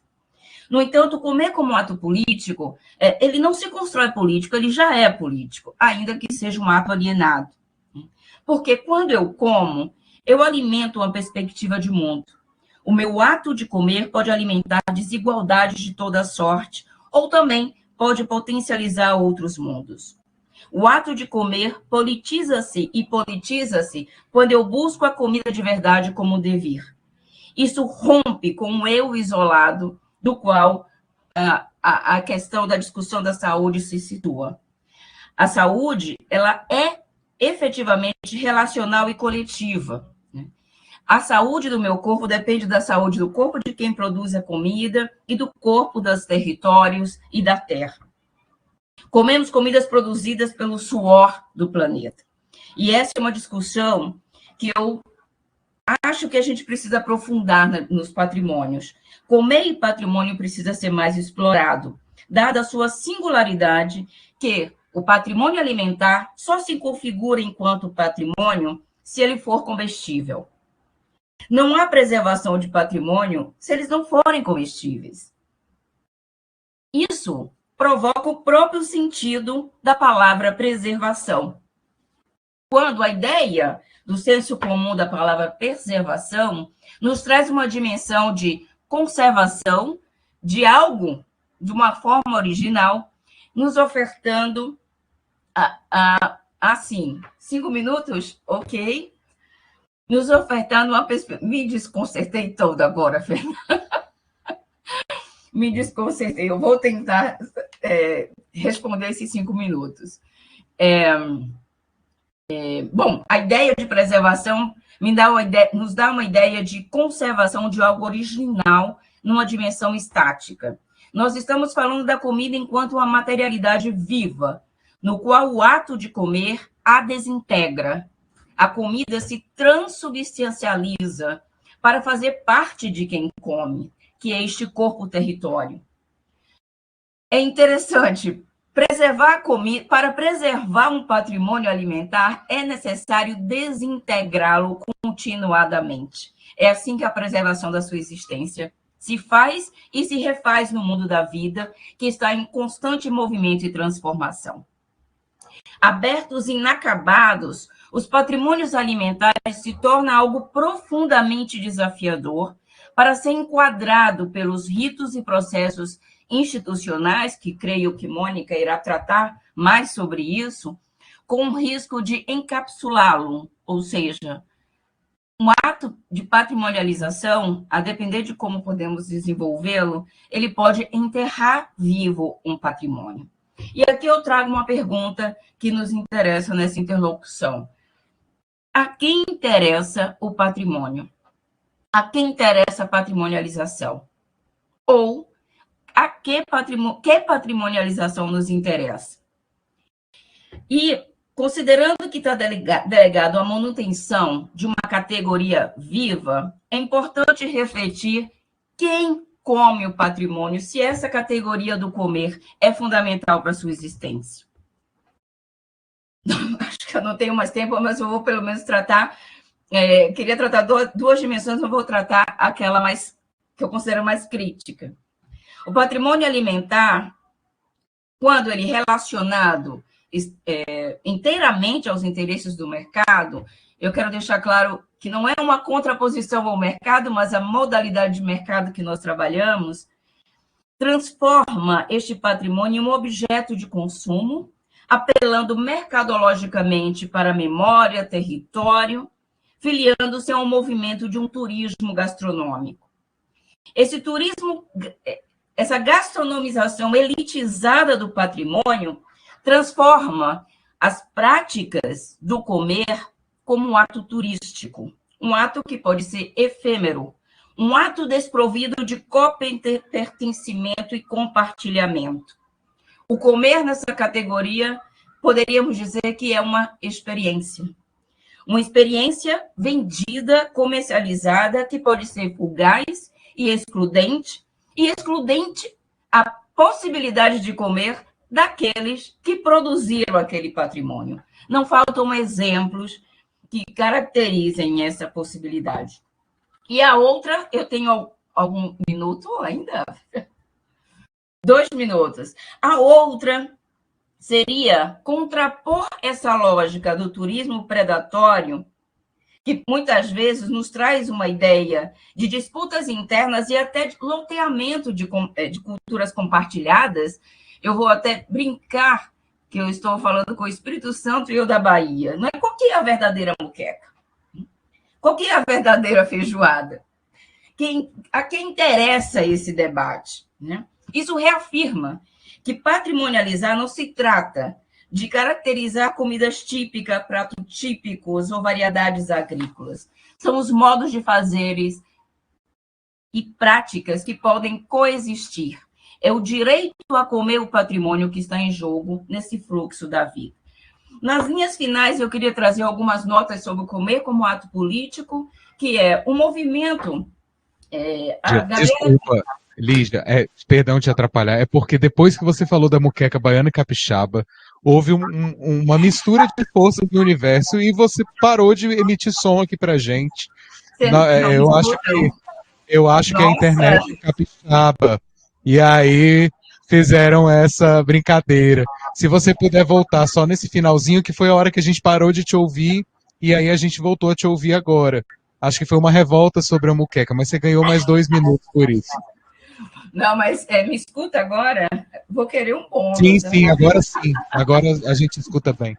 No entanto, comer como ato político, ele não se constrói político, ele já é político, ainda que seja um ato alienado. Porque quando eu como, eu alimento uma perspectiva de mundo. O meu ato de comer pode alimentar desigualdades de toda sorte, ou também pode potencializar outros mundos. O ato de comer politiza-se e politiza-se quando eu busco a comida de verdade como dever. Isso rompe com o eu isolado, do qual a questão da discussão da saúde se situa. A saúde, ela é efetivamente relacional e coletiva. A saúde do meu corpo depende da saúde do corpo de quem produz a comida e do corpo dos territórios e da terra. Comemos comidas produzidas pelo suor do planeta. E essa é uma discussão que eu acho que a gente precisa aprofundar nos patrimônios. Comer e patrimônio precisa ser mais explorado, dada a sua singularidade, que o patrimônio alimentar só se configura enquanto patrimônio se ele for comestível. Não há preservação de patrimônio se eles não forem comestíveis. Isso provoca o próprio sentido da palavra preservação. Quando a ideia do senso comum da palavra preservação nos traz uma dimensão de conservação de algo de uma forma original, nos ofertando assim, 5 minutos, ok? Nos ofertando uma perspectiva. Me desconcertei toda agora, Fernanda. Me desconcertei. Eu vou tentar responder esses 5 minutos. Bom, a ideia de preservação nos dá uma ideia de conservação de algo original numa dimensão estática. Nós estamos falando da comida enquanto uma materialidade viva, no qual o ato de comer a desintegra. A comida se transubstancializa para fazer parte de quem come, que é este corpo-território. É interessante, preservar a comida, para preservar um patrimônio alimentar, é necessário desintegrá-lo continuadamente. É assim que a preservação da sua existência se faz e se refaz no mundo da vida, que está em constante movimento e transformação. Abertos e inacabados, os patrimônios alimentares se tornam algo profundamente desafiador para ser enquadrado pelos ritos e processos institucionais, que creio que Mônica irá tratar mais sobre isso, com o risco de encapsulá-lo, ou seja, um ato de patrimonialização, a depender de como podemos desenvolvê-lo, ele pode enterrar vivo um patrimônio. E aqui eu trago uma pergunta que nos interessa nessa interlocução. A quem interessa o patrimônio? A quem interessa a patrimonialização? Ou a que patrimonialização nos interessa? E, considerando que está delegado a manutenção de uma categoria viva, é importante refletir quem come o patrimônio, se essa categoria do comer é fundamental para a sua existência. Acho que eu não tenho mais tempo, mas eu vou pelo menos tratar. Queria tratar duas dimensões, eu vou tratar aquela mais que eu considero mais crítica. O patrimônio alimentar, quando ele é relacionado inteiramente aos interesses do mercado, eu quero deixar claro que não é uma contraposição ao mercado, mas a modalidade de mercado que nós trabalhamos transforma este patrimônio em um objeto de consumo, apelando mercadologicamente para a memória, território, filiando-se a um movimento de um turismo gastronômico. Esse turismo, essa gastronomização elitizada do patrimônio transforma as práticas do comer como um ato turístico, um ato que pode ser efêmero, um ato desprovido de copertencimento e compartilhamento. O comer nessa categoria, poderíamos dizer que é uma experiência vendida, comercializada, que pode ser fugaz e excludente a possibilidade de comer daqueles que produziram aquele patrimônio. Não faltam exemplos que caracterizem essa possibilidade. E a outra, eu tenho algum minuto ainda? 2 minutos. A outra seria contrapor essa lógica do turismo predatório, que muitas vezes nos traz uma ideia de disputas internas e até de loteamento de culturas compartilhadas. Eu vou até brincar que eu estou falando com o Espírito Santo e eu da Bahia. Não é qual que é a verdadeira moqueca? Qual que é a verdadeira feijoada? A quem interessa esse debate, né? Isso reafirma que patrimonializar não se trata de caracterizar comidas típicas, pratos típicos ou variedades agrícolas. São os modos de fazeres e práticas que podem coexistir. É o direito a comer o patrimônio que está em jogo nesse fluxo da vida. Nas linhas finais, eu queria trazer algumas notas sobre o comer como ato político, que é um movimento... Desculpa, Lígia, perdão te atrapalhar, é porque depois que você falou da moqueca baiana e capixaba, houve uma mistura de forças no universo e você parou de emitir som aqui pra gente. Eu acho que a internet é capixaba. E aí fizeram essa brincadeira. Se você puder voltar só nesse finalzinho, que foi a hora que a gente parou de te ouvir, e aí a gente voltou a te ouvir agora. Acho que foi uma revolta sobre a muqueca, mas você ganhou mais 2 minutos por isso. Não, mas me escuta agora? Vou querer um ponto. Sim, agora sim. Agora a gente escuta bem.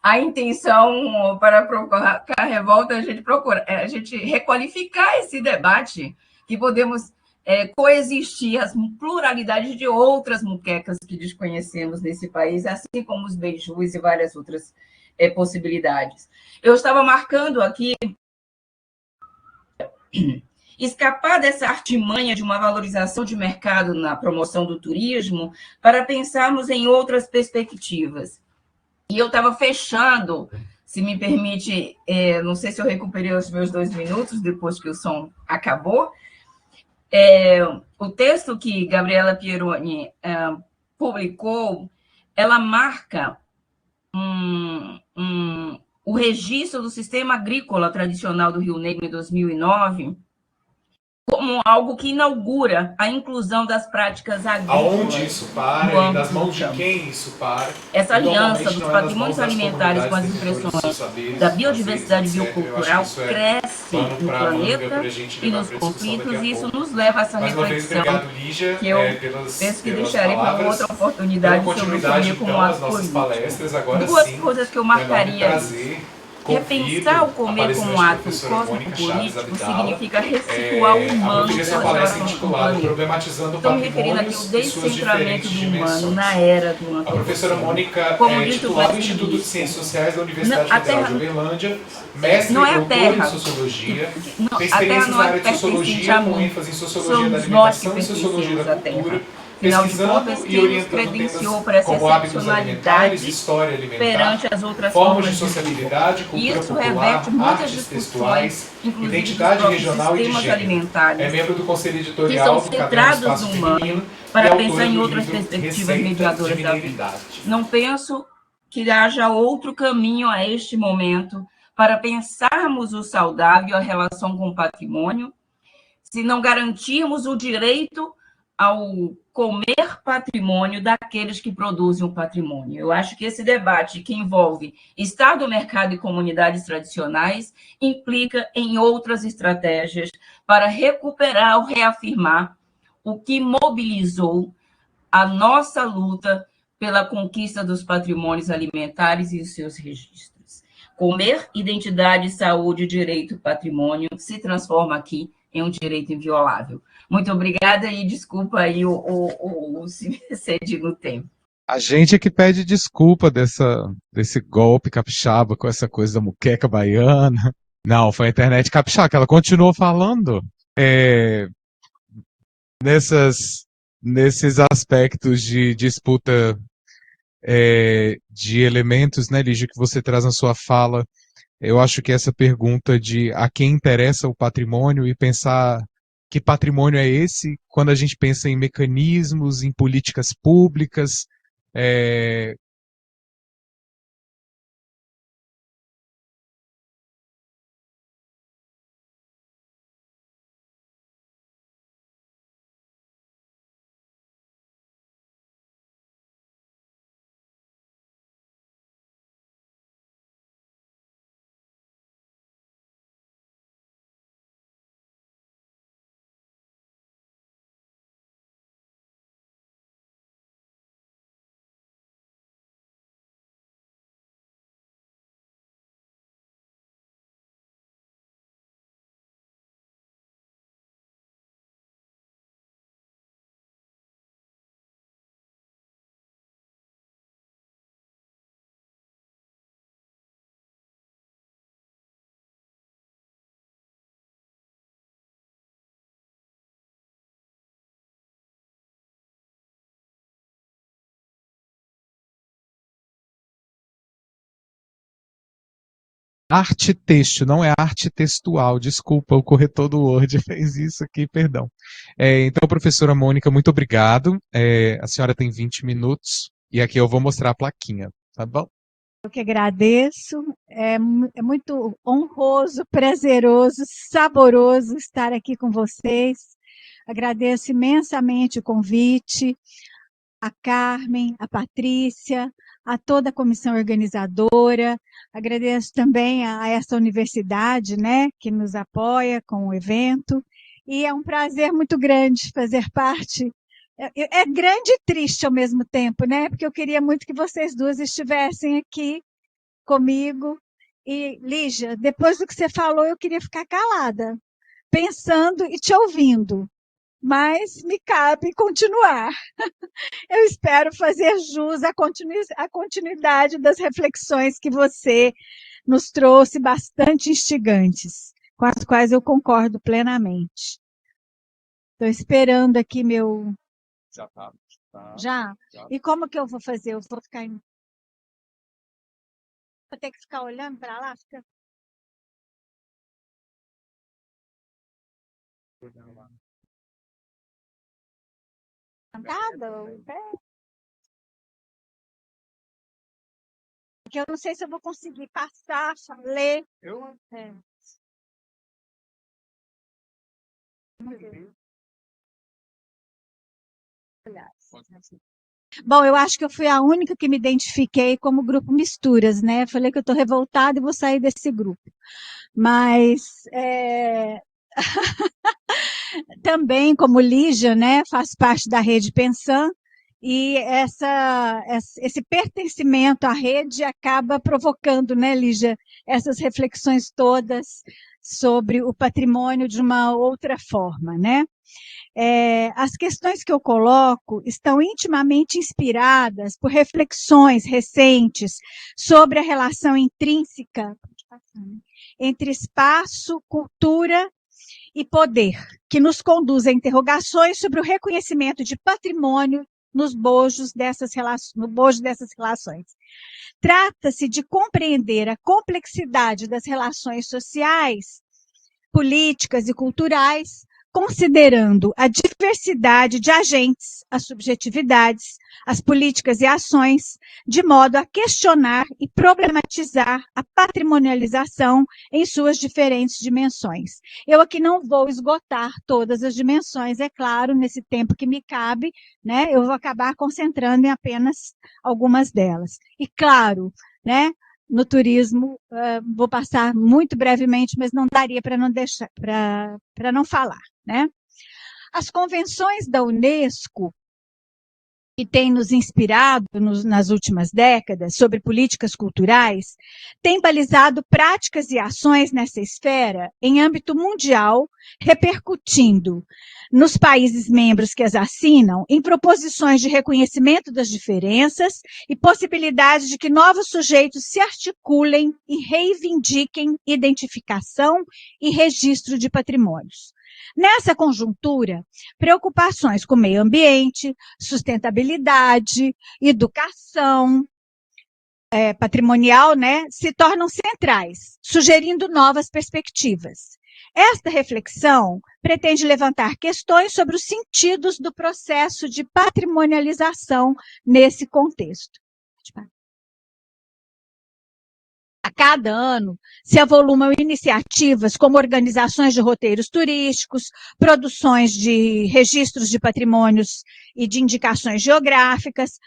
A intenção para provocar a revolta é a gente requalificar esse debate, que podemos coexistir as pluralidades de outras muquecas que desconhecemos nesse país, assim como os beijus e várias outras possibilidades. Eu estava marcando aqui escapar dessa artimanha de uma valorização de mercado na promoção do turismo para pensarmos em outras perspectivas. E eu estava fechando, se me permite, não sei se eu recuperei os meus 2 minutos depois que o som acabou. O texto que Gabriela Pieroni publicou, ela marca o registro do sistema agrícola tradicional do Rio Negro em 2009 como algo que inaugura a inclusão das práticas agrícolas. Aonde isso para e das mãos de quem isso para. Essa aliança dos patrimônios alimentares com as expressões da biodiversidade biocultural cresce no planeta e nos conflitos, e isso nos leva a essa reflexão que eu penso que deixarei para outra oportunidade sobre o comer como ato político. 2 coisas que eu marcaria. Repensar o comer como ato cosmopolítico significa ressituar o humano em sua relação com o planeta. Estou me referindo aqui ao descentramento do humano na era do antropoceno. A professora Mônica é titular do Instituto de Ciências Sociais da Universidade Federal de Uberlândia, mestre e doutora em Sociologia, tem experiências na área de Sociologia, com ênfase em Sociologia da Alimentação e Sociologia da Cultura, Afinal de contas, quem nos credenciou para essa excepcionalidade perante as outras formas de sociabilidade, cultura isso reverte muitas discussões, inclusive identidade regional e de sistemas gênero. alimentares, É membro do Conselho que Editorial são do centrados no humano, para pensar em outras livro perspectivas Receitas mediadoras de da vida. Mineridade. Não penso que haja outro caminho a este momento para pensarmos o saudável, a relação com o patrimônio, se não garantirmos o direito ao comer patrimônio daqueles que produzem o patrimônio. Eu acho que esse debate que envolve Estado, mercado e comunidades tradicionais implica em outras estratégias para recuperar ou reafirmar o que mobilizou a nossa luta pela conquista dos patrimônios alimentares e os seus registros. Comer, identidade, saúde, direito, patrimônio se transforma aqui em um direito inviolável. Muito obrigada e desculpa aí o se me excedi no tempo. A gente é que pede desculpa desse golpe capixaba com essa coisa da muqueca baiana. Não, foi a internet capixaba que ela continuou falando. Nesses aspectos de disputa de elementos, né, Lígia, que você traz na sua fala, eu acho que essa pergunta de a quem interessa o patrimônio e pensar que patrimônio é esse, quando a gente pensa em mecanismos, em políticas públicas, arte texto, não é arte textual, desculpa, o corretor do Word fez isso aqui, perdão. Então, professora Mônica, muito obrigado. A senhora tem 20 minutos e aqui eu vou mostrar a plaquinha, tá bom? Eu que agradeço, é muito honroso, prazeroso, saboroso estar aqui com vocês. Agradeço imensamente o convite, a Carmen, a Patrícia, a toda a comissão organizadora. Agradeço também a essa universidade, né, que nos apoia com o evento. E é um prazer muito grande fazer parte. É grande e triste ao mesmo tempo, né? Porque eu queria muito que vocês duas estivessem aqui comigo. E, Lígia, depois do que você falou, eu queria ficar calada, pensando e te ouvindo. Mas me cabe continuar. Eu espero fazer jus à continuidade das reflexões que você nos trouxe, bastante instigantes, com as quais eu concordo plenamente. Estou esperando aqui meu... Já tá. Já? E como que eu vou fazer? Eu vou ficar em... Vou ter que ficar olhando para lá? Fica... Sentada? Ou em pé? Porque eu não sei se eu vou conseguir passar, ler. É. Bom, eu acho que eu fui a única que me identifiquei como grupo Misturas, né? Falei que eu estou revoltada e vou sair desse grupo. Mas também, como Lígia, né, faz parte da rede Pensan, e esse pertencimento à rede acaba provocando, né, Lígia, essas reflexões todas sobre o patrimônio de uma outra forma, né? As questões que eu coloco estão intimamente inspiradas por reflexões recentes sobre a relação intrínseca entre espaço, cultura e poder, que nos conduz a interrogações sobre o reconhecimento de patrimônio no bojo dessas relações. Trata-se de compreender a complexidade das relações sociais, políticas e culturais considerando a diversidade de agentes, as subjetividades, as políticas e ações, de modo a questionar e problematizar a patrimonialização em suas diferentes dimensões. Eu aqui não vou esgotar todas as dimensões, é claro, nesse tempo que me cabe, né, eu vou acabar concentrando em apenas algumas delas. E claro, né, no turismo, vou passar muito brevemente, mas não daria para não deixar, para não falar, né? As convenções da Unesco, que tem nos inspirado nas últimas décadas sobre políticas culturais, tem balizado práticas e ações nessa esfera em âmbito mundial, repercutindo nos países membros que as assinam em proposições de reconhecimento das diferenças e possibilidade de que novos sujeitos se articulem e reivindiquem identificação e registro de patrimônios. Nessa conjuntura, preocupações com meio ambiente, sustentabilidade, educação patrimonial, né, se tornam centrais, sugerindo novas perspectivas. Esta reflexão pretende levantar questões sobre os sentidos do processo de patrimonialização nesse contexto. A cada ano, se avolumam iniciativas como organizações de roteiros turísticos, produções de registros de patrimônios e de indicações geográficas,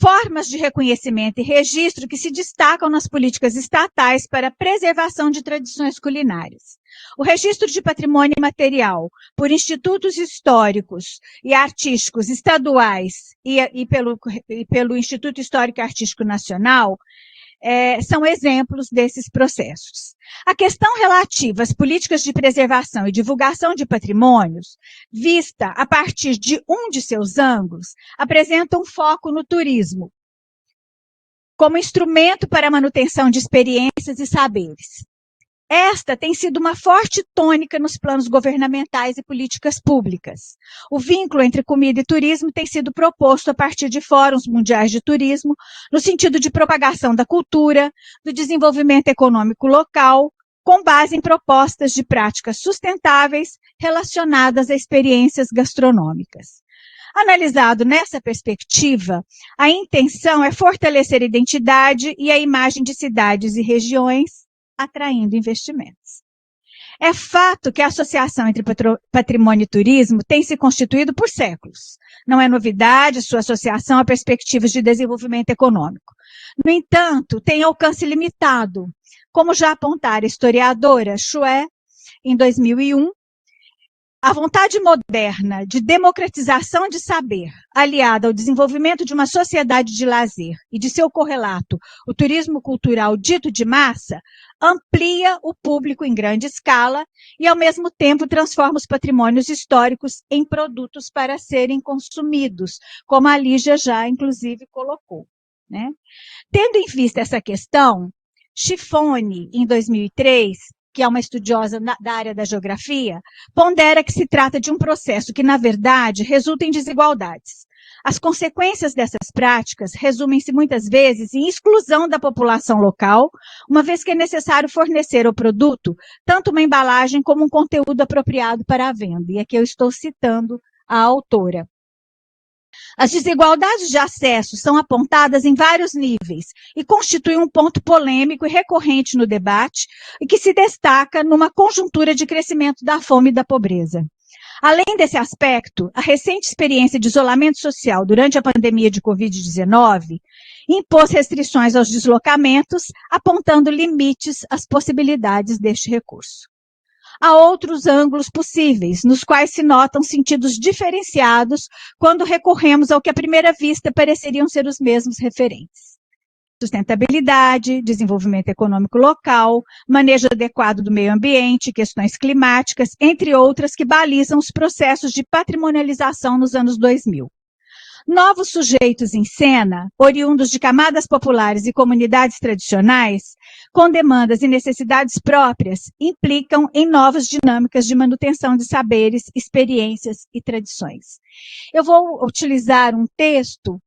formas de reconhecimento e registro que se destacam nas políticas estatais para a preservação de tradições culinárias. O registro de patrimônio material por institutos históricos e artísticos estaduais e pelo Instituto Histórico e Artístico Nacional são exemplos desses processos. A questão relativa às políticas de preservação e divulgação de patrimônios, vista a partir de um de seus ângulos, apresenta um foco no turismo, como instrumento para a manutenção de experiências e saberes. Esta tem sido uma forte tônica nos planos governamentais e políticas públicas. O vínculo entre comida e turismo tem sido proposto a partir de fóruns mundiais de turismo, no sentido de propagação da cultura, do desenvolvimento econômico local, com base em propostas de práticas sustentáveis relacionadas a experiências gastronômicas. Analisado nessa perspectiva, a intenção é fortalecer a identidade e a imagem de cidades e regiões, atraindo investimentos. É fato que a associação entre patrimônio e turismo tem se constituído por séculos. Não é novidade sua associação a perspectivas de desenvolvimento econômico. No entanto, tem alcance limitado, como já apontara a historiadora Chue, em 2001, a vontade moderna de democratização de saber, aliada ao desenvolvimento de uma sociedade de lazer e de seu correlato, o turismo cultural dito de massa, amplia o público em grande escala e, ao mesmo tempo, transforma os patrimônios históricos em produtos para serem consumidos, como a Lígia já, inclusive, colocou, né? Tendo em vista essa questão, Schiffoni, em 2003, que é uma estudiosa da área da geografia, pondera que se trata de um processo que, na verdade, resulta em desigualdades. As consequências dessas práticas resumem-se muitas vezes em exclusão da população local, uma vez que é necessário fornecer ao produto tanto uma embalagem como um conteúdo apropriado para a venda. E aqui eu estou citando a autora. As desigualdades de acesso são apontadas em vários níveis e constituem um ponto polêmico e recorrente no debate e que se destaca numa conjuntura de crescimento da fome e da pobreza. Além desse aspecto, a recente experiência de isolamento social durante a pandemia de Covid-19 impôs restrições aos deslocamentos, apontando limites às possibilidades deste recurso. Há outros ângulos possíveis, nos quais se notam sentidos diferenciados quando recorremos ao que à primeira vista pareceriam ser os mesmos referentes. Sustentabilidade, desenvolvimento econômico local, manejo adequado do meio ambiente, questões climáticas, entre outras que balizam os processos de patrimonialização nos anos 2000. Novos sujeitos em cena, oriundos de camadas populares e comunidades tradicionais, com demandas e necessidades próprias, implicam em novas dinâmicas de manutenção de saberes, experiências e tradições. Eu vou utilizar um texto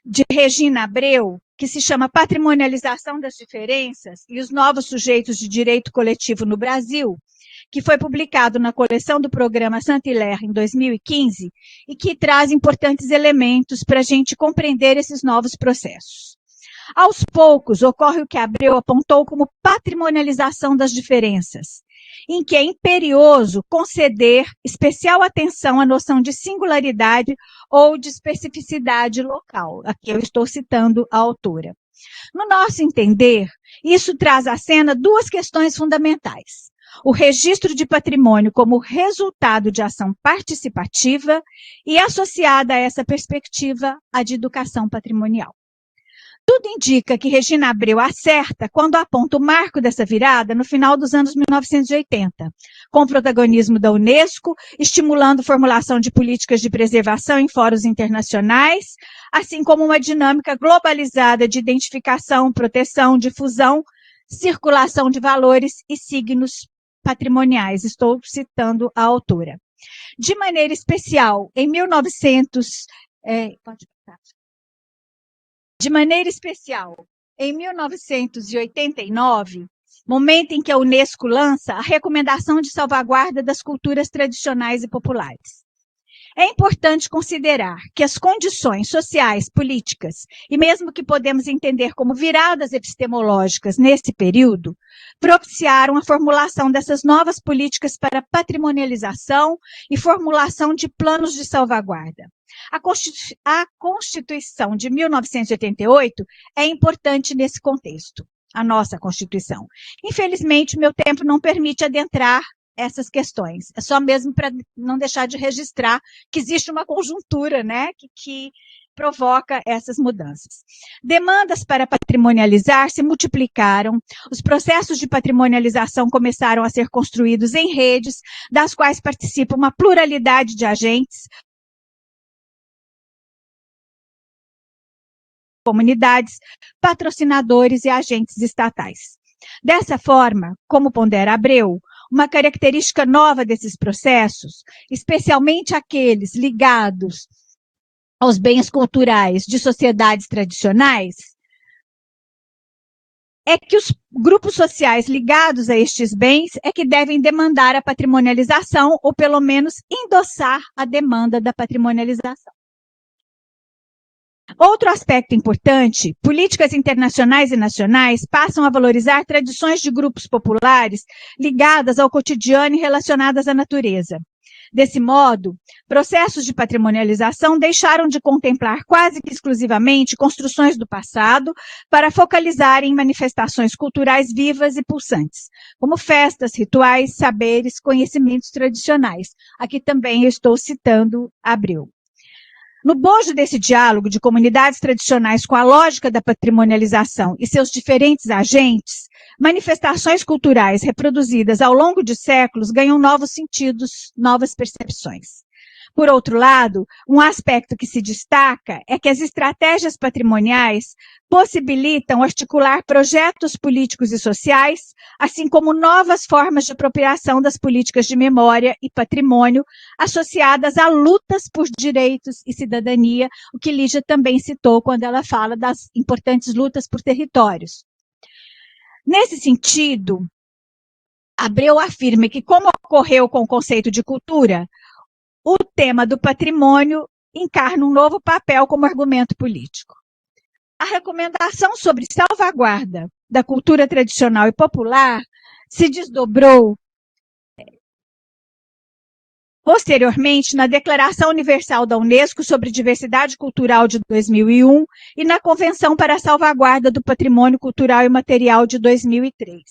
de Regina Abreu, que se chama Patrimonialização das Diferenças e os Novos Sujeitos de Direito Coletivo no Brasil, que foi publicado na coleção do programa Saint-Hilaire em 2015 e que traz importantes elementos para a gente compreender esses novos processos. Aos poucos, ocorre o que Abreu apontou como patrimonialização das diferenças, em que é imperioso conceder especial atenção à noção de singularidade ou de especificidade local. Aqui eu estou citando a autora. No nosso entender, isso traz à cena duas questões fundamentais. O registro de patrimônio como resultado de ação participativa e, associada a essa perspectiva, a de educação patrimonial. Tudo indica que Regina Abreu acerta quando aponta o marco dessa virada no final dos anos 1980, com o protagonismo da Unesco, estimulando a formulação de políticas de preservação em fóruns internacionais, assim como uma dinâmica globalizada de identificação, proteção, difusão, circulação de valores e signos patrimoniais. Estou citando a autora. De maneira especial, em 1989, momento em que a Unesco lança a Recomendação de Salvaguarda das Culturas Tradicionais e Populares. É importante considerar que as condições sociais, políticas e mesmo que podemos entender como viradas epistemológicas nesse período, propiciaram a formulação dessas novas políticas para patrimonialização e formulação de planos de salvaguarda. A Constituição de 1988 é importante nesse contexto, a nossa Constituição. Infelizmente, meu tempo não permite adentrar essas questões. É só mesmo para não deixar de registrar que existe uma conjuntura, né, que provoca essas mudanças. Demandas para patrimonializar se multiplicaram, os processos de patrimonialização começaram a ser construídos em redes, das quais participa uma pluralidade de agentes, comunidades, patrocinadores e agentes estatais. Dessa forma, como pondera Abreu, uma característica nova desses processos, especialmente aqueles ligados aos bens culturais de sociedades tradicionais, é que os grupos sociais ligados a estes bens é que devem demandar a patrimonialização ou, pelo menos, endossar a demanda da patrimonialização. Outro aspecto importante, políticas internacionais e nacionais passam a valorizar tradições de grupos populares ligadas ao cotidiano e relacionadas à natureza. Desse modo, processos de patrimonialização deixaram de contemplar quase que exclusivamente construções do passado para focalizar em manifestações culturais vivas e pulsantes, como festas, rituais, saberes, conhecimentos tradicionais. Aqui também eu estou citando Abreu. No bojo desse diálogo de comunidades tradicionais com a lógica da patrimonialização e seus diferentes agentes, manifestações culturais reproduzidas ao longo de séculos ganham novos sentidos, novas percepções. Por outro lado, um aspecto que se destaca é que as estratégias patrimoniais possibilitam articular projetos políticos e sociais, assim como novas formas de apropriação das políticas de memória e patrimônio associadas a lutas por direitos e cidadania, o que Lígia também citou quando ela fala das importantes lutas por territórios. Nesse sentido, Abreu afirma que, como ocorreu com o conceito de cultura, o tema do patrimônio encarna um novo papel como argumento político. A recomendação sobre salvaguarda da cultura tradicional e popular se desdobrou posteriormente na Declaração Universal da Unesco sobre Diversidade Cultural de 2001 e na Convenção para a Salvaguarda do Patrimônio Cultural e Material de 2003.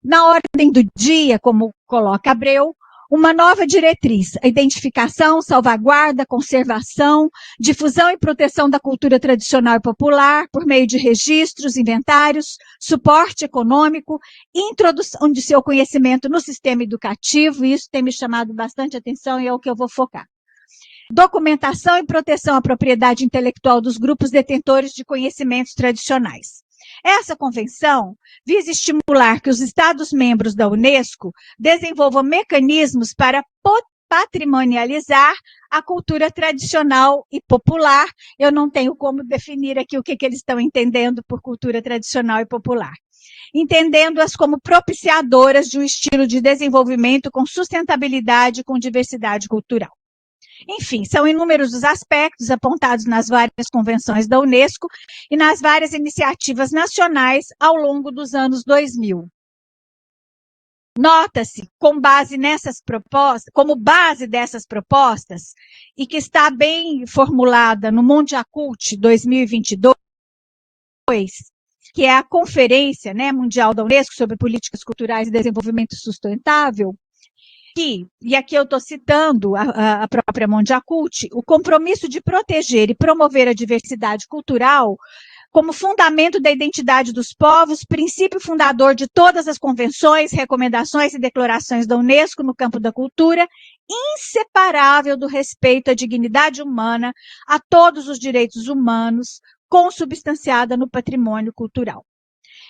Na ordem do dia, como coloca Abreu, uma nova diretriz, a identificação, salvaguarda, conservação, difusão e proteção da cultura tradicional e popular por meio de registros, inventários, suporte econômico, introdução de seu conhecimento no sistema educativo, e isso tem me chamado bastante atenção e é o que eu vou focar. Documentação e proteção à propriedade intelectual dos grupos detentores de conhecimentos tradicionais. Essa convenção visa estimular que os Estados-membros da Unesco desenvolvam mecanismos para patrimonializar a cultura tradicional e popular. Eu não tenho como definir aqui o que eles estão entendendo por cultura tradicional e popular. entendendo-as como propiciadoras de um estilo de desenvolvimento com sustentabilidade e com diversidade cultural. Enfim, são inúmeros os aspectos apontados nas várias convenções da Unesco e nas várias iniciativas nacionais ao longo dos anos 2000. Nota-se, com base nessas propostas, como base dessas propostas, e que está bem formulada no Mondiacult 2022, que é a Conferência, né, Mundial da Unesco sobre Políticas Culturais e Desenvolvimento Sustentável, e aqui eu estou citando a própria Mondiacult, o compromisso de proteger e promover a diversidade cultural como fundamento da identidade dos povos, princípio fundador de todas as convenções, recomendações e declarações da Unesco no campo da cultura, inseparável do respeito à dignidade humana, a todos os direitos humanos, consubstanciada no patrimônio cultural.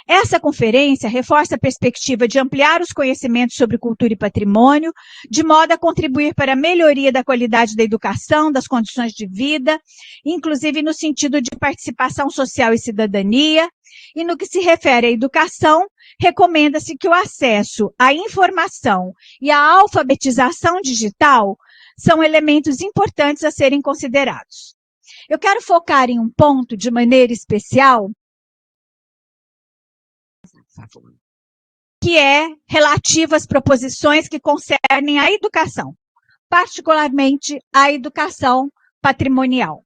Essa conferência reforça a perspectiva de ampliar os conhecimentos sobre cultura e patrimônio, de modo a contribuir para a melhoria da qualidade da educação, das condições de vida, inclusive no sentido de participação social e cidadania. E no que se refere à educação, recomenda-se que o acesso à informação e à alfabetização digital são elementos importantes a serem considerados. Eu quero focar em um ponto de maneira especial, que é relativo às proposições que concernem a educação, particularmente a educação patrimonial.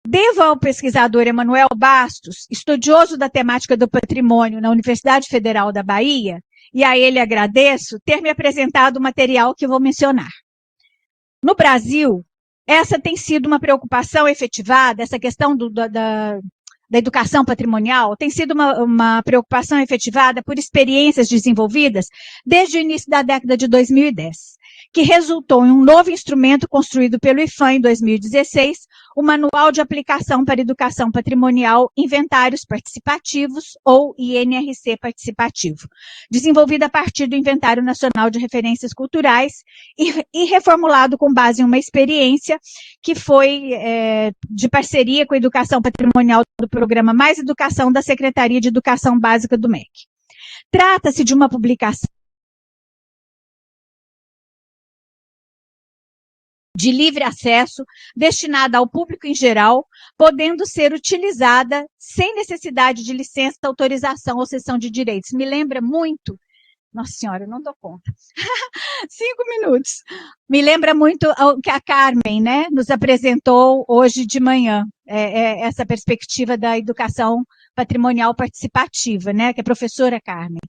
Devo ao pesquisador Emanuel Bastos, estudioso da temática do patrimônio na Universidade Federal da Bahia, e a ele agradeço, ter me apresentado o material que vou mencionar. No Brasil, essa tem sido uma preocupação efetivada, essa questão da educação patrimonial, tem sido uma preocupação efetivada por experiências desenvolvidas desde o início da década de 2010, que resultou em um novo instrumento construído pelo IPHAN em 2016, o Manual de Aplicação para Educação Patrimonial Inventários Participativos, ou INRC Participativo, desenvolvido a partir do Inventário Nacional de Referências Culturais e reformulado com base em uma experiência que foi de parceria com a Educação Patrimonial do Programa Mais Educação da Secretaria de Educação Básica do MEC. Trata-se de uma publicação de livre acesso, destinada ao público em geral, podendo ser utilizada sem necessidade de licença, autorização ou cessão de direitos. Me lembra muito, nossa senhora, eu não dou conta, 5 minutos, me lembra muito o que a Carmen, né, nos apresentou hoje de manhã, essa perspectiva da educação patrimonial participativa, né, que é a professora Carmen.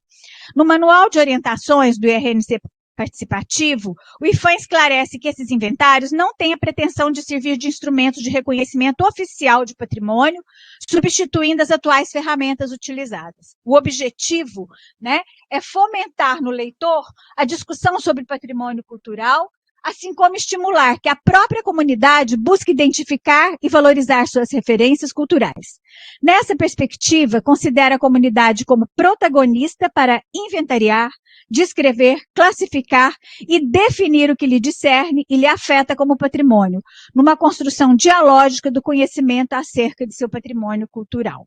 No Manual de Orientações do IRNC Participativo, o IPHAN esclarece que esses inventários não têm a pretensão de servir de instrumento de reconhecimento oficial de patrimônio, substituindo as atuais ferramentas utilizadas. O objetivo, né, é fomentar no leitor a discussão sobre patrimônio cultural, assim como estimular que a própria comunidade busque identificar e valorizar suas referências culturais. Nessa perspectiva, considera a comunidade como protagonista para inventariar, descrever, classificar e definir o que lhe discerne e lhe afeta como patrimônio, numa construção dialógica do conhecimento acerca de seu patrimônio cultural.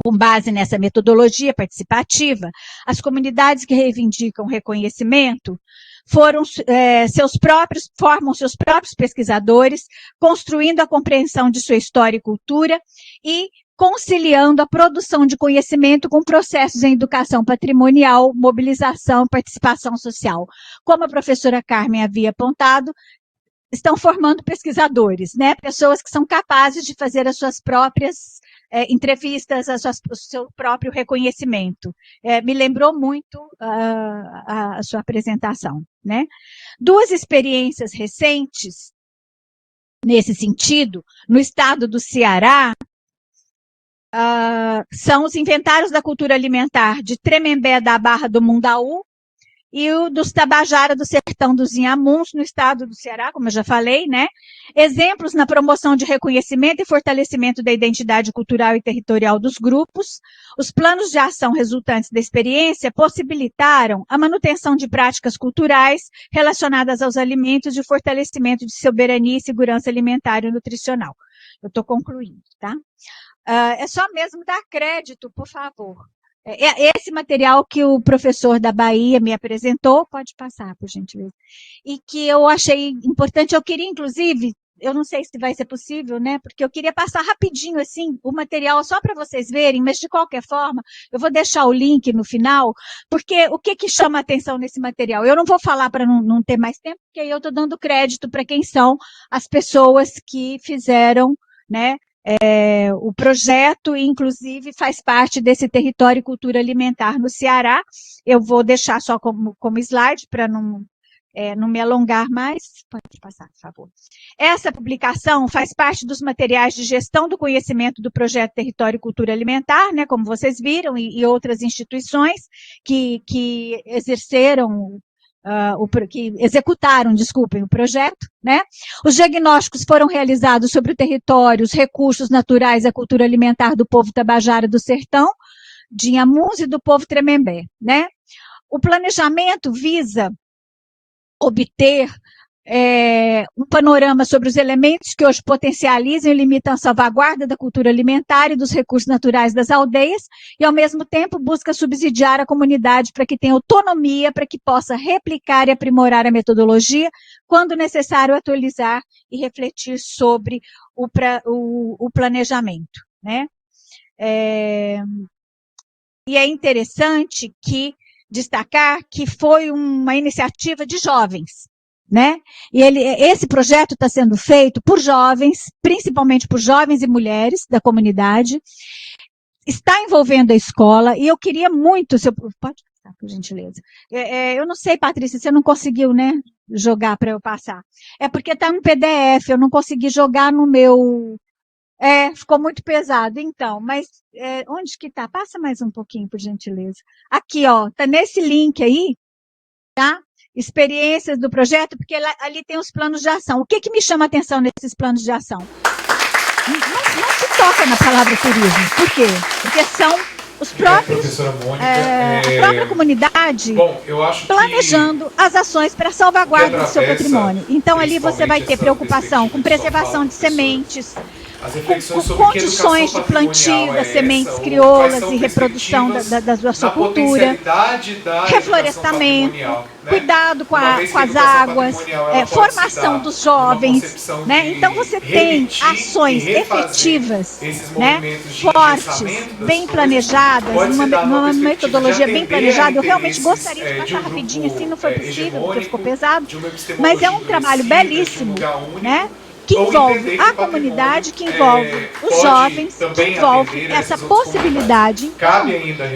Com base nessa metodologia participativa, as comunidades que reivindicam reconhecimento formam seus próprios pesquisadores, construindo a compreensão de sua história e cultura e conciliando a produção de conhecimento com processos em educação patrimonial, mobilização e participação social. Como a professora Carmen havia apontado, estão formando pesquisadores, né? Pessoas que são capazes de fazer as suas próprias entrevistas, o seu próprio reconhecimento. Me lembrou muito a sua apresentação, né? 2 experiências recentes, nesse sentido, no estado do Ceará, são os inventários da cultura alimentar de Tremembé da Barra do Mundaú e o dos Tabajara do Sertão dos Inhamuns, no estado do Ceará, como eu já falei, né? Exemplos na promoção de reconhecimento e fortalecimento da identidade cultural e territorial dos grupos. Os planos de ação resultantes da experiência possibilitaram a manutenção de práticas culturais relacionadas aos alimentos e o fortalecimento de soberania e segurança alimentar e nutricional. Eu estou concluindo, tá? É só mesmo dar crédito, por favor. Esse material que o professor da Bahia me apresentou, pode passar, por gentileza, e que eu achei importante, eu queria, inclusive, eu não sei se vai ser possível, né, porque eu queria passar rapidinho, assim, o material só para vocês verem, mas de qualquer forma, eu vou deixar o link no final, porque o que chama a atenção nesse material? Eu não vou falar para não ter mais tempo, porque aí eu estou dando crédito para quem são as pessoas que fizeram, né, o projeto, inclusive, faz parte desse território e cultura alimentar no Ceará. Eu vou deixar só como slide para não me alongar mais. Pode passar, por favor. Essa publicação faz parte dos materiais de gestão do conhecimento do projeto Território e Cultura Alimentar, né, como vocês viram, e outras instituições que exerceram que executaram, desculpem, o projeto, né? Os diagnósticos foram realizados sobre o território, os recursos naturais e a cultura alimentar do povo tabajara do sertão, de Inhamuns e do povo Tremembé, né? O planejamento visa obter um panorama sobre os elementos que hoje potencializam e limitam a salvaguarda da cultura alimentar e dos recursos naturais das aldeias, e, ao mesmo tempo, busca subsidiar a comunidade para que tenha autonomia, para que possa replicar e aprimorar a metodologia, quando necessário atualizar e refletir sobre o planejamento, né? E é interessante destacar que foi uma iniciativa de jovens, né? E esse projeto está sendo feito por jovens, principalmente por jovens e mulheres da comunidade, está envolvendo a escola, e eu queria muito, pode passar, por gentileza. Eu não sei, Patrícia, você não conseguiu, né, jogar para eu passar. É porque está em PDF, eu não consegui jogar no meu... ficou muito pesado, então, mas onde que está? Passa mais um pouquinho, por gentileza. Aqui, ó, está nesse link aí, tá? Experiências do projeto, porque ali tem os planos de ação. O que me chama a atenção nesses planos de ação? Não se toca na palavra turismo. Por quê? Porque são os próprios, professora Mônica, a própria comunidade planejando as ações para salvaguarda do seu patrimônio. Então, ali você vai ter preocupação com preservação de sementes, com condições de plantio das sementes crioulas e reprodução da sua cultura, reflorestamento, cuidado com as águas, formação dos jovens, né? Então você tem ações efetivas, né? Fortes, bem planejadas, numa metodologia bem planejada. Eu realmente gostaria de passar rapidinho, assim não foi possível, porque ficou pesado, mas é um trabalho belíssimo, né? Que envolve a comunidade, que envolve os jovens, que envolve essa possibilidade, então,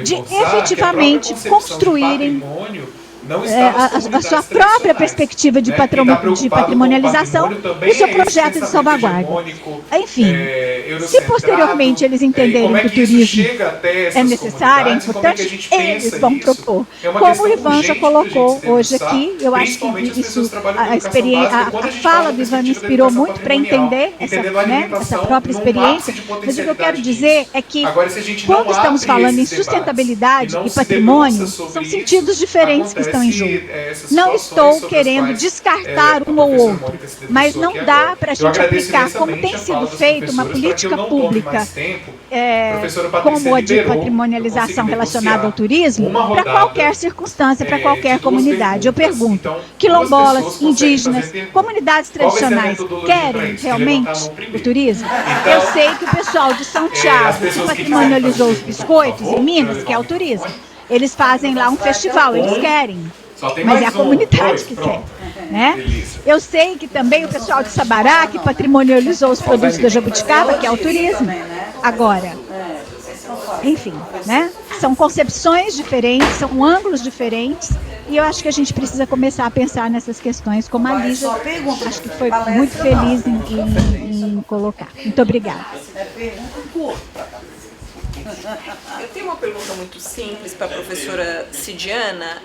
de efetivamente construírem a sua própria perspectiva de patrimonialização e seu projeto de salvaguarda. Enfim, se posteriormente eles entenderem que o turismo é necessário, é importante, eles vão propor. Como o Ivan já colocou hoje aqui, eu acho que isso, a fala do Ivan me inspirou muito para entender essa própria experiência, mas o que eu quero dizer é que, quando estamos falando em sustentabilidade e patrimônio, são sentidos diferentes que estão em jogo. Não estou querendo descartar um ou outro, mas não dá para a gente aplicar, como tem sido feito, uma política pública como a de patrimonialização relacionada ao turismo, para qualquer circunstância, para qualquer comunidade. Eu pergunto, quilombolas, indígenas, comunidades tradicionais, querem realmente o turismo? Eu sei que o pessoal de São Tiago, que patrimonializou os biscoitos em Minas, quer o turismo. Eles fazem lá um festival, eles querem, mas é a comunidade que quer, né? Eu sei que também o pessoal de Sabará, que patrimonializou os produtos da jabuticaba, quer o turismo. Agora, enfim, né? São concepções diferentes, são ângulos diferentes, e eu acho que a gente precisa começar a pensar nessas questões, como a Lígia, acho que foi muito feliz em colocar. Muito obrigada. Eu tenho uma pergunta muito simples para a professora Cidiana.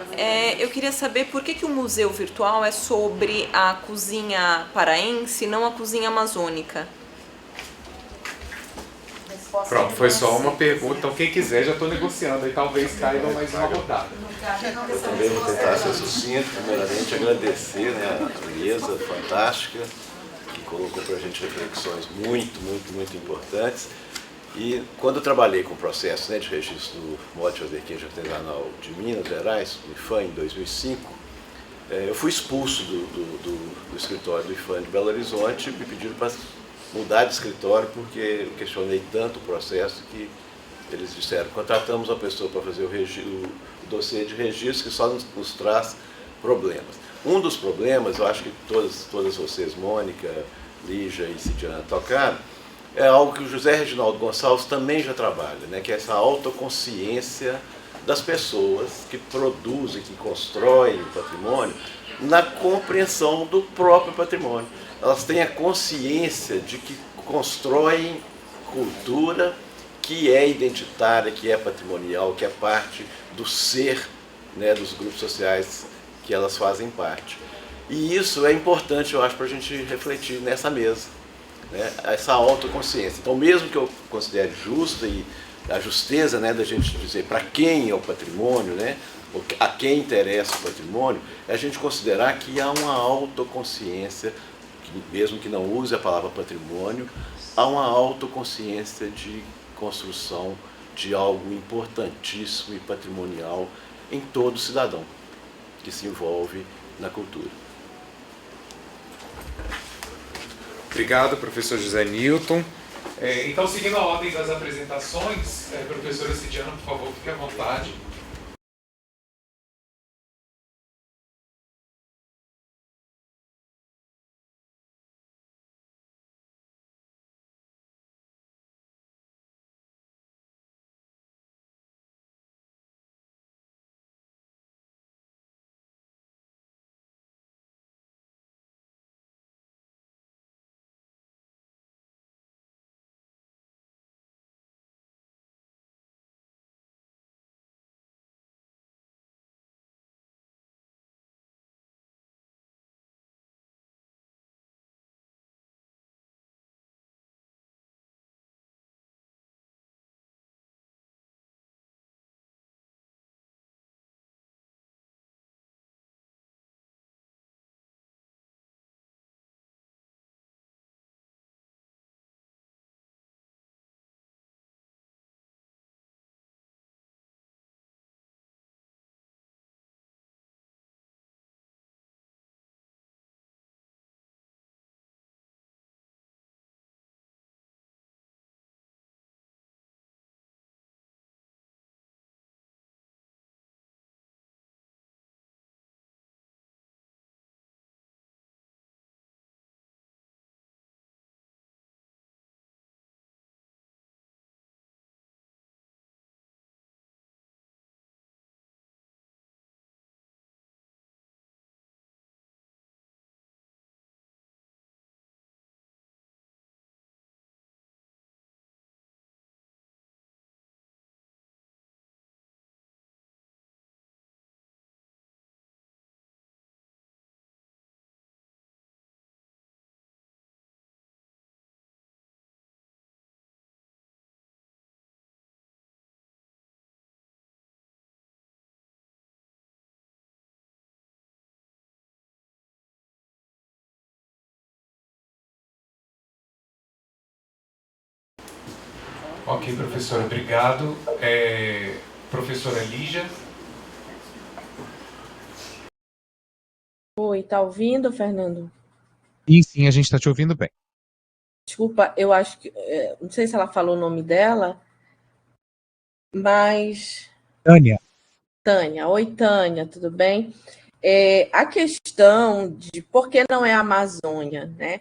Eu queria saber por que o museu virtual é sobre a cozinha paraense e não a cozinha amazônica. Pronto, foi só uma pergunta, então quem quiser já estou negociando, aí talvez caiba mais uma rodada. Eu também vou tentar ser sucinto, primeiramente agradecer, né, a mesa fantástica, que colocou para a gente reflexões muito importantes. E quando eu trabalhei com o processo, né, de registro do mote de fazer queijo artesanal de Minas Gerais, do IFAM, em 2005, eu fui expulso do escritório do IFAM de Belo Horizonte, me pediram para mudar de escritório porque eu questionei tanto o processo que eles disseram: contratamos uma pessoa para fazer o dossiê de registro que só nos traz problemas. Um dos problemas, eu acho que todas vocês, Mônica, Lígia e Cidiana, tocaram, é algo que o José Reginaldo Gonçalves também já trabalha, né? Que é essa autoconsciência das pessoas que produzem, que constroem o patrimônio, na compreensão do próprio patrimônio. Elas têm a consciência de que constroem cultura que é identitária, que é patrimonial, que é parte do ser, né, dos grupos sociais que elas fazem parte. E isso é importante, eu acho, para a gente refletir nessa mesa, né, essa autoconsciência. Então, mesmo que eu considere justa e a justeza, né, da gente dizer para quem é o patrimônio, né, a quem interessa o patrimônio, é a gente considerar que há uma autoconsciência, mesmo que não use a palavra patrimônio, há uma autoconsciência de construção de algo importantíssimo e patrimonial em todo cidadão que se envolve na cultura. Obrigado, professor José Newton. Então, seguindo a ordem das apresentações, professora Cidiana, por favor, fique à vontade. Ok, professora, obrigado. Professora Lígia. Oi, tá ouvindo, Fernando? Sim, a gente está te ouvindo bem. Desculpa, eu acho que... não sei se ela falou o nome dela, mas... Tânia. Tânia. Oi, Tânia, tudo bem? A questão de por que não é a Amazônia, né?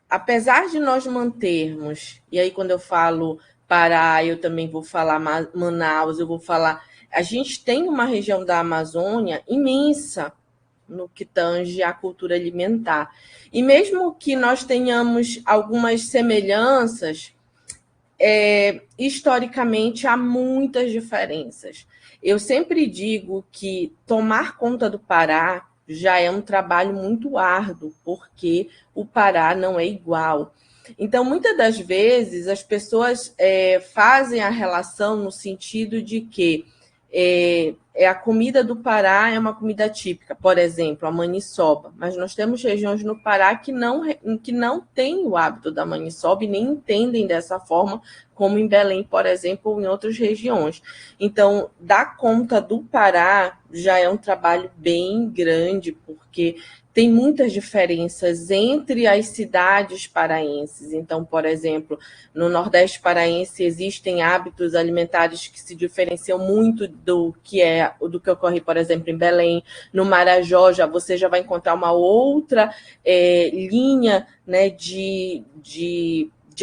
Apesar de nós mantermos, e aí quando eu falo Pará, eu também vou falar Manaus, eu vou falar... A gente tem uma região da Amazônia imensa no que tange à cultura alimentar. E mesmo que nós tenhamos algumas semelhanças, historicamente há muitas diferenças. Eu sempre digo que tomar conta do Pará já é um trabalho muito árduo, porque o Pará não é igual. Então, muitas das vezes, as pessoas fazem a relação no sentido de que a comida do Pará é uma comida típica, por exemplo, a maniçoba, mas nós temos regiões no Pará que não têm o hábito da maniçoba e nem entendem dessa forma, como em Belém, por exemplo, ou em outras regiões. Então, dar conta do Pará já é um trabalho bem grande, porque tem muitas diferenças entre as cidades paraenses. Então, por exemplo, no Nordeste paraense existem hábitos alimentares que se diferenciam muito do que ocorre, por exemplo, em Belém. No Marajó, você já vai encontrar uma outra linha, né, de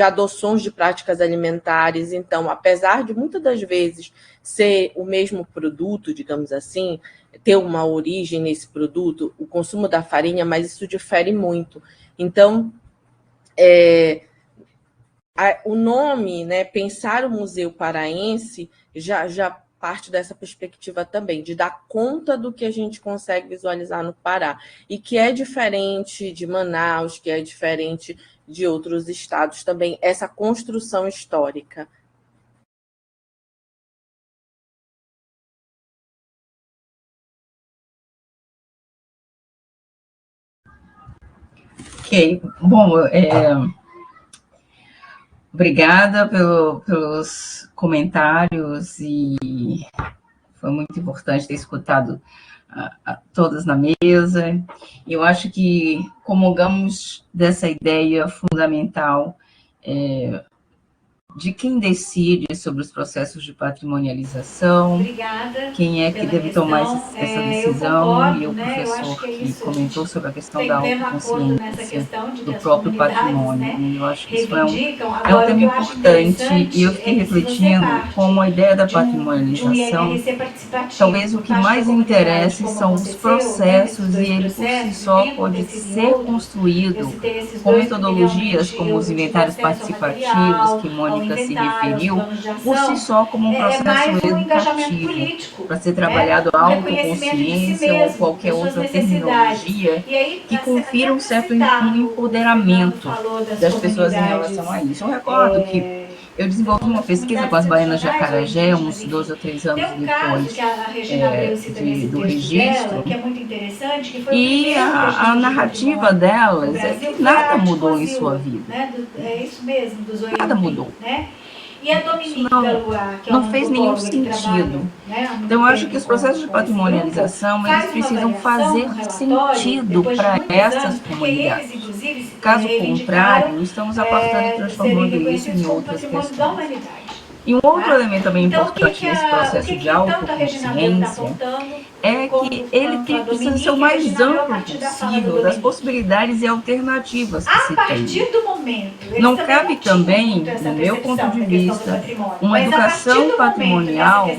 adoções de práticas alimentares. Então, apesar de muitas das vezes ser o mesmo produto, digamos assim, ter uma origem nesse produto, o consumo da farinha, mas isso difere muito. Então, o nome, né, pensar o Museu Paraense, já parte dessa perspectiva também, de dar conta do que a gente consegue visualizar no Pará, e que é diferente de Manaus, que é diferente de outros estados também, essa construção histórica. Ok, bom, obrigada pelos comentários, e foi muito importante ter escutado todas na mesa. Eu acho que comungamos dessa ideia fundamental de quem decide sobre os processos de patrimonialização, obrigada, quem é que deve tomar essa decisão, e o professor que comentou sobre a questão da autoconsciência do próprio patrimônio. Eu acho que isso é um tema importante, e eu fiquei refletindo como a ideia da patrimonialização, talvez o que mais interesse são os processos, e ele por si só pode ser construído com metodologias como os inventários participativos, que Mônica se referiu, por si só como um processo educativo, para ser trabalhado a autoconsciência ou qualquer outra terminologia que confira um certo empoderamento das pessoas em relação a isso. Eu recordo que eu desenvolvi uma pesquisa com as baianas de Acarajé, uns 2 ou 3 anos depois do registro, e a narrativa delas é que nada mudou em sua vida. É isso mesmo, dos Oiê. Nada mudou. Né? E a Dominique não fez nenhum sentido. Então, eu acho que os processos de patrimonialização, eles precisam fazer sentido para essas comunidades. Caso contrário, estamos apartando e transformando isso em outras questões. E um outro elemento também importante nesse processo de autoconsciência é que ele precisa ser o mais amplo possível das possibilidades e alternativas que se tem. Não cabe também, no meu ponto de vista, uma educação patrimonial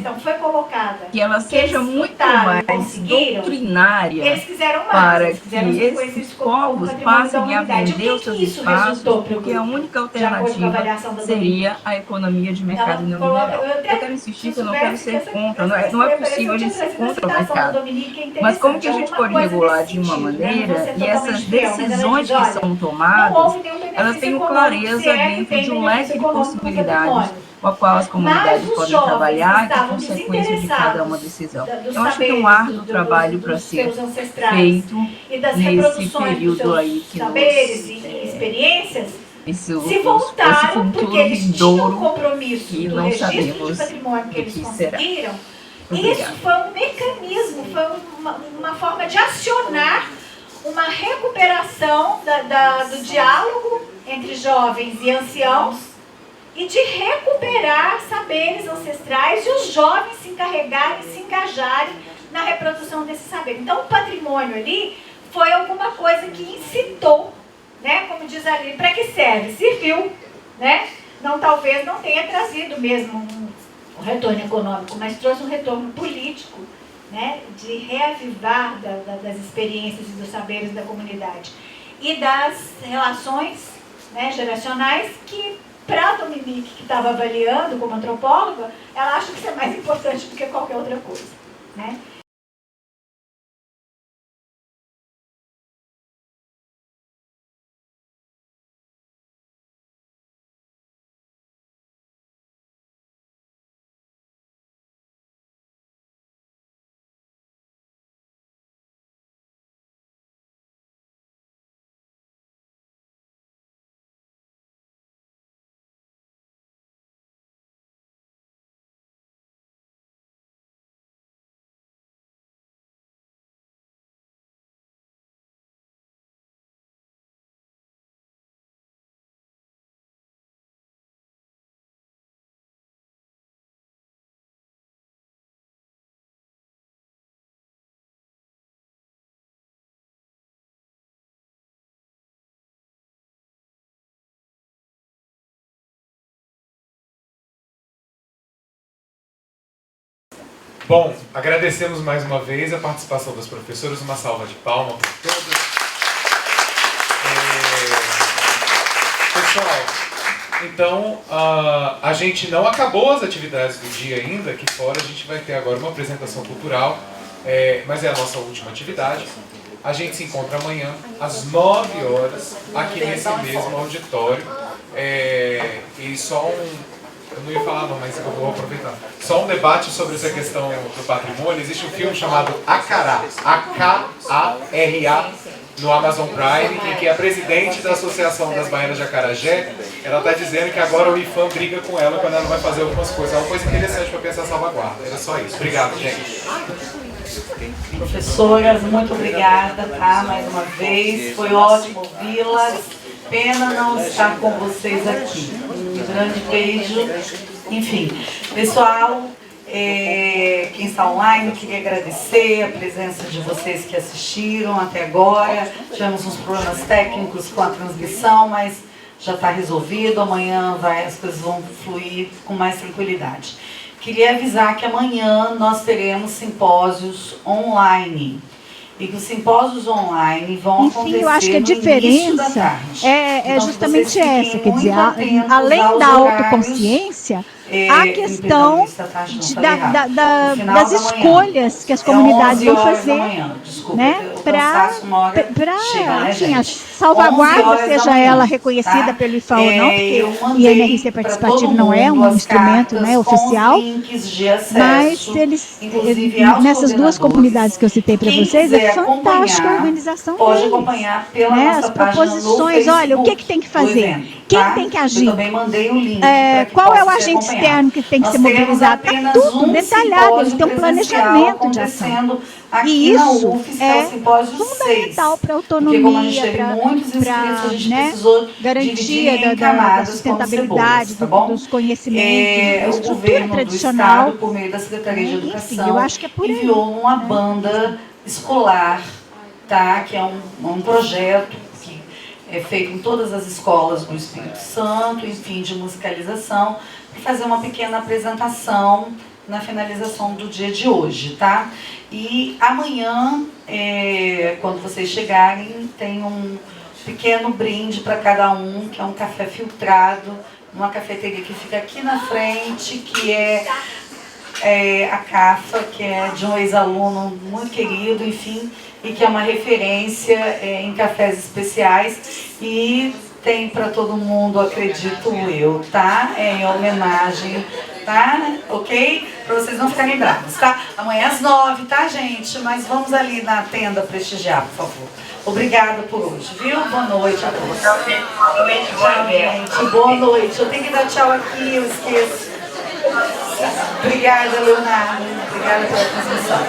que ela seja muito mais doutrinária para que esses povos passem a vender os seus espaços, porque a única alternativa seria a economia de mercado neoliberal. Eu quero insistir que eu não quero ser contra, não é possível a gente ser contra o mercado. Mas como que a gente pode regular de uma maneira, e essas decisões que são tomadas, elas tenham clareza dentro de um leque de possibilidades com a qual as comunidades podem trabalhar, e que é consequência de cada uma decisão. Eu acho que tem um árduo trabalho para ser feito nesse período aí que esse futuro vindouro que não sabemos o que será. Isso foi um mecanismo, foi uma forma de acionar uma recuperação do diálogo entre jovens e anciãos, e de recuperar saberes ancestrais, e os jovens se encarregarem, se engajarem na reprodução desse saber. Então, o patrimônio ali foi alguma coisa que incitou, né? Como diz ali, para que serve? Serviu, né? Talvez não tenha trazido mesmo um retorno econômico, mas trouxe um retorno político, né? De reavivar das experiências e dos saberes da comunidade. E das relações, né, geracionais, que, para a Dominique, que estava avaliando como antropóloga, ela acha que isso é mais importante do que qualquer outra coisa, né? Bom, agradecemos mais uma vez a participação das professoras, uma salva de palmas para todas. Pessoal, então a gente não acabou as atividades do dia ainda, aqui fora a gente vai ter agora uma apresentação cultural, mas é a nossa última atividade. A gente se encontra amanhã às 9 horas, aqui nesse mesmo auditório. E só eu não ia falar não, mas eu vou aproveitar. Só um debate sobre essa questão do patrimônio. Existe um filme chamado Acará, A-K-A-R-A, no Amazon Prime, em que a presidente da Associação das Baianas de Acarajé, ela está dizendo que agora o IFAM briga com ela quando ela vai fazer algumas coisas. É uma coisa interessante para pensar salvaguarda. Era só isso. Obrigado, gente. Professoras, muito obrigada, tá? Mais uma vez. Foi ótimo ouvi-las. Pena não estar com vocês aqui. Um grande beijo. Enfim, pessoal, quem está online, queria agradecer a presença de vocês que assistiram até agora. Tivemos uns problemas técnicos com a transmissão, mas já está resolvido. Amanhã as coisas vão fluir com mais tranquilidade. Queria avisar que amanhã nós teremos simpósios online. E que os simpósios online vão acontecer. Enfim, eu acho que a diferença é justamente essa, quer dizer, além da autoconsciência, a questão das escolhas que as comunidades vão fazer, né, para enfim, a salvaguarda, seja ela reconhecida pelo IFAM ou não, porque o INRC participativo não é um instrumento, né, oficial, mas eles, nessas duas comunidades que eu citei para vocês, é fantástica a organização deles, né, as proposições, olha, o que tem que fazer, quem tem que agir, qual é o agente externo que tem que ser mobilizado, está tudo detalhado, eles têm um planejamento de ação. E isso é fundamental para a autonomia, para garantia da sustentabilidade, dos conhecimentos, da estrutura tradicional. Por meio da Secretaria de Educação, enfim, eu acho que é por aí, enviou uma banda escolar, tá? Que é um projeto que é feito em todas as escolas do Espírito Santo, enfim, de musicalização, para fazer uma pequena apresentação na finalização do dia de hoje, tá? E amanhã, quando vocês chegarem, tem um pequeno brinde para cada um, que é um café filtrado, numa cafeteria que fica aqui na frente, que é a CAFA, que é de um ex-aluno muito querido, enfim, e que é uma referência em cafés especiais, e tem para todo mundo, acredito eu, tá? Em homenagem, tá? Ok? Para vocês não ficarem bravos, tá? Amanhã às 9, tá, gente? Mas vamos ali na tenda prestigiar, por favor. Obrigada por hoje, viu? Boa noite a todos. Tchau, gente. Boa noite. Eu tenho que dar tchau aqui, eu esqueço. Obrigada, Leonardo. Obrigada pela transmissão.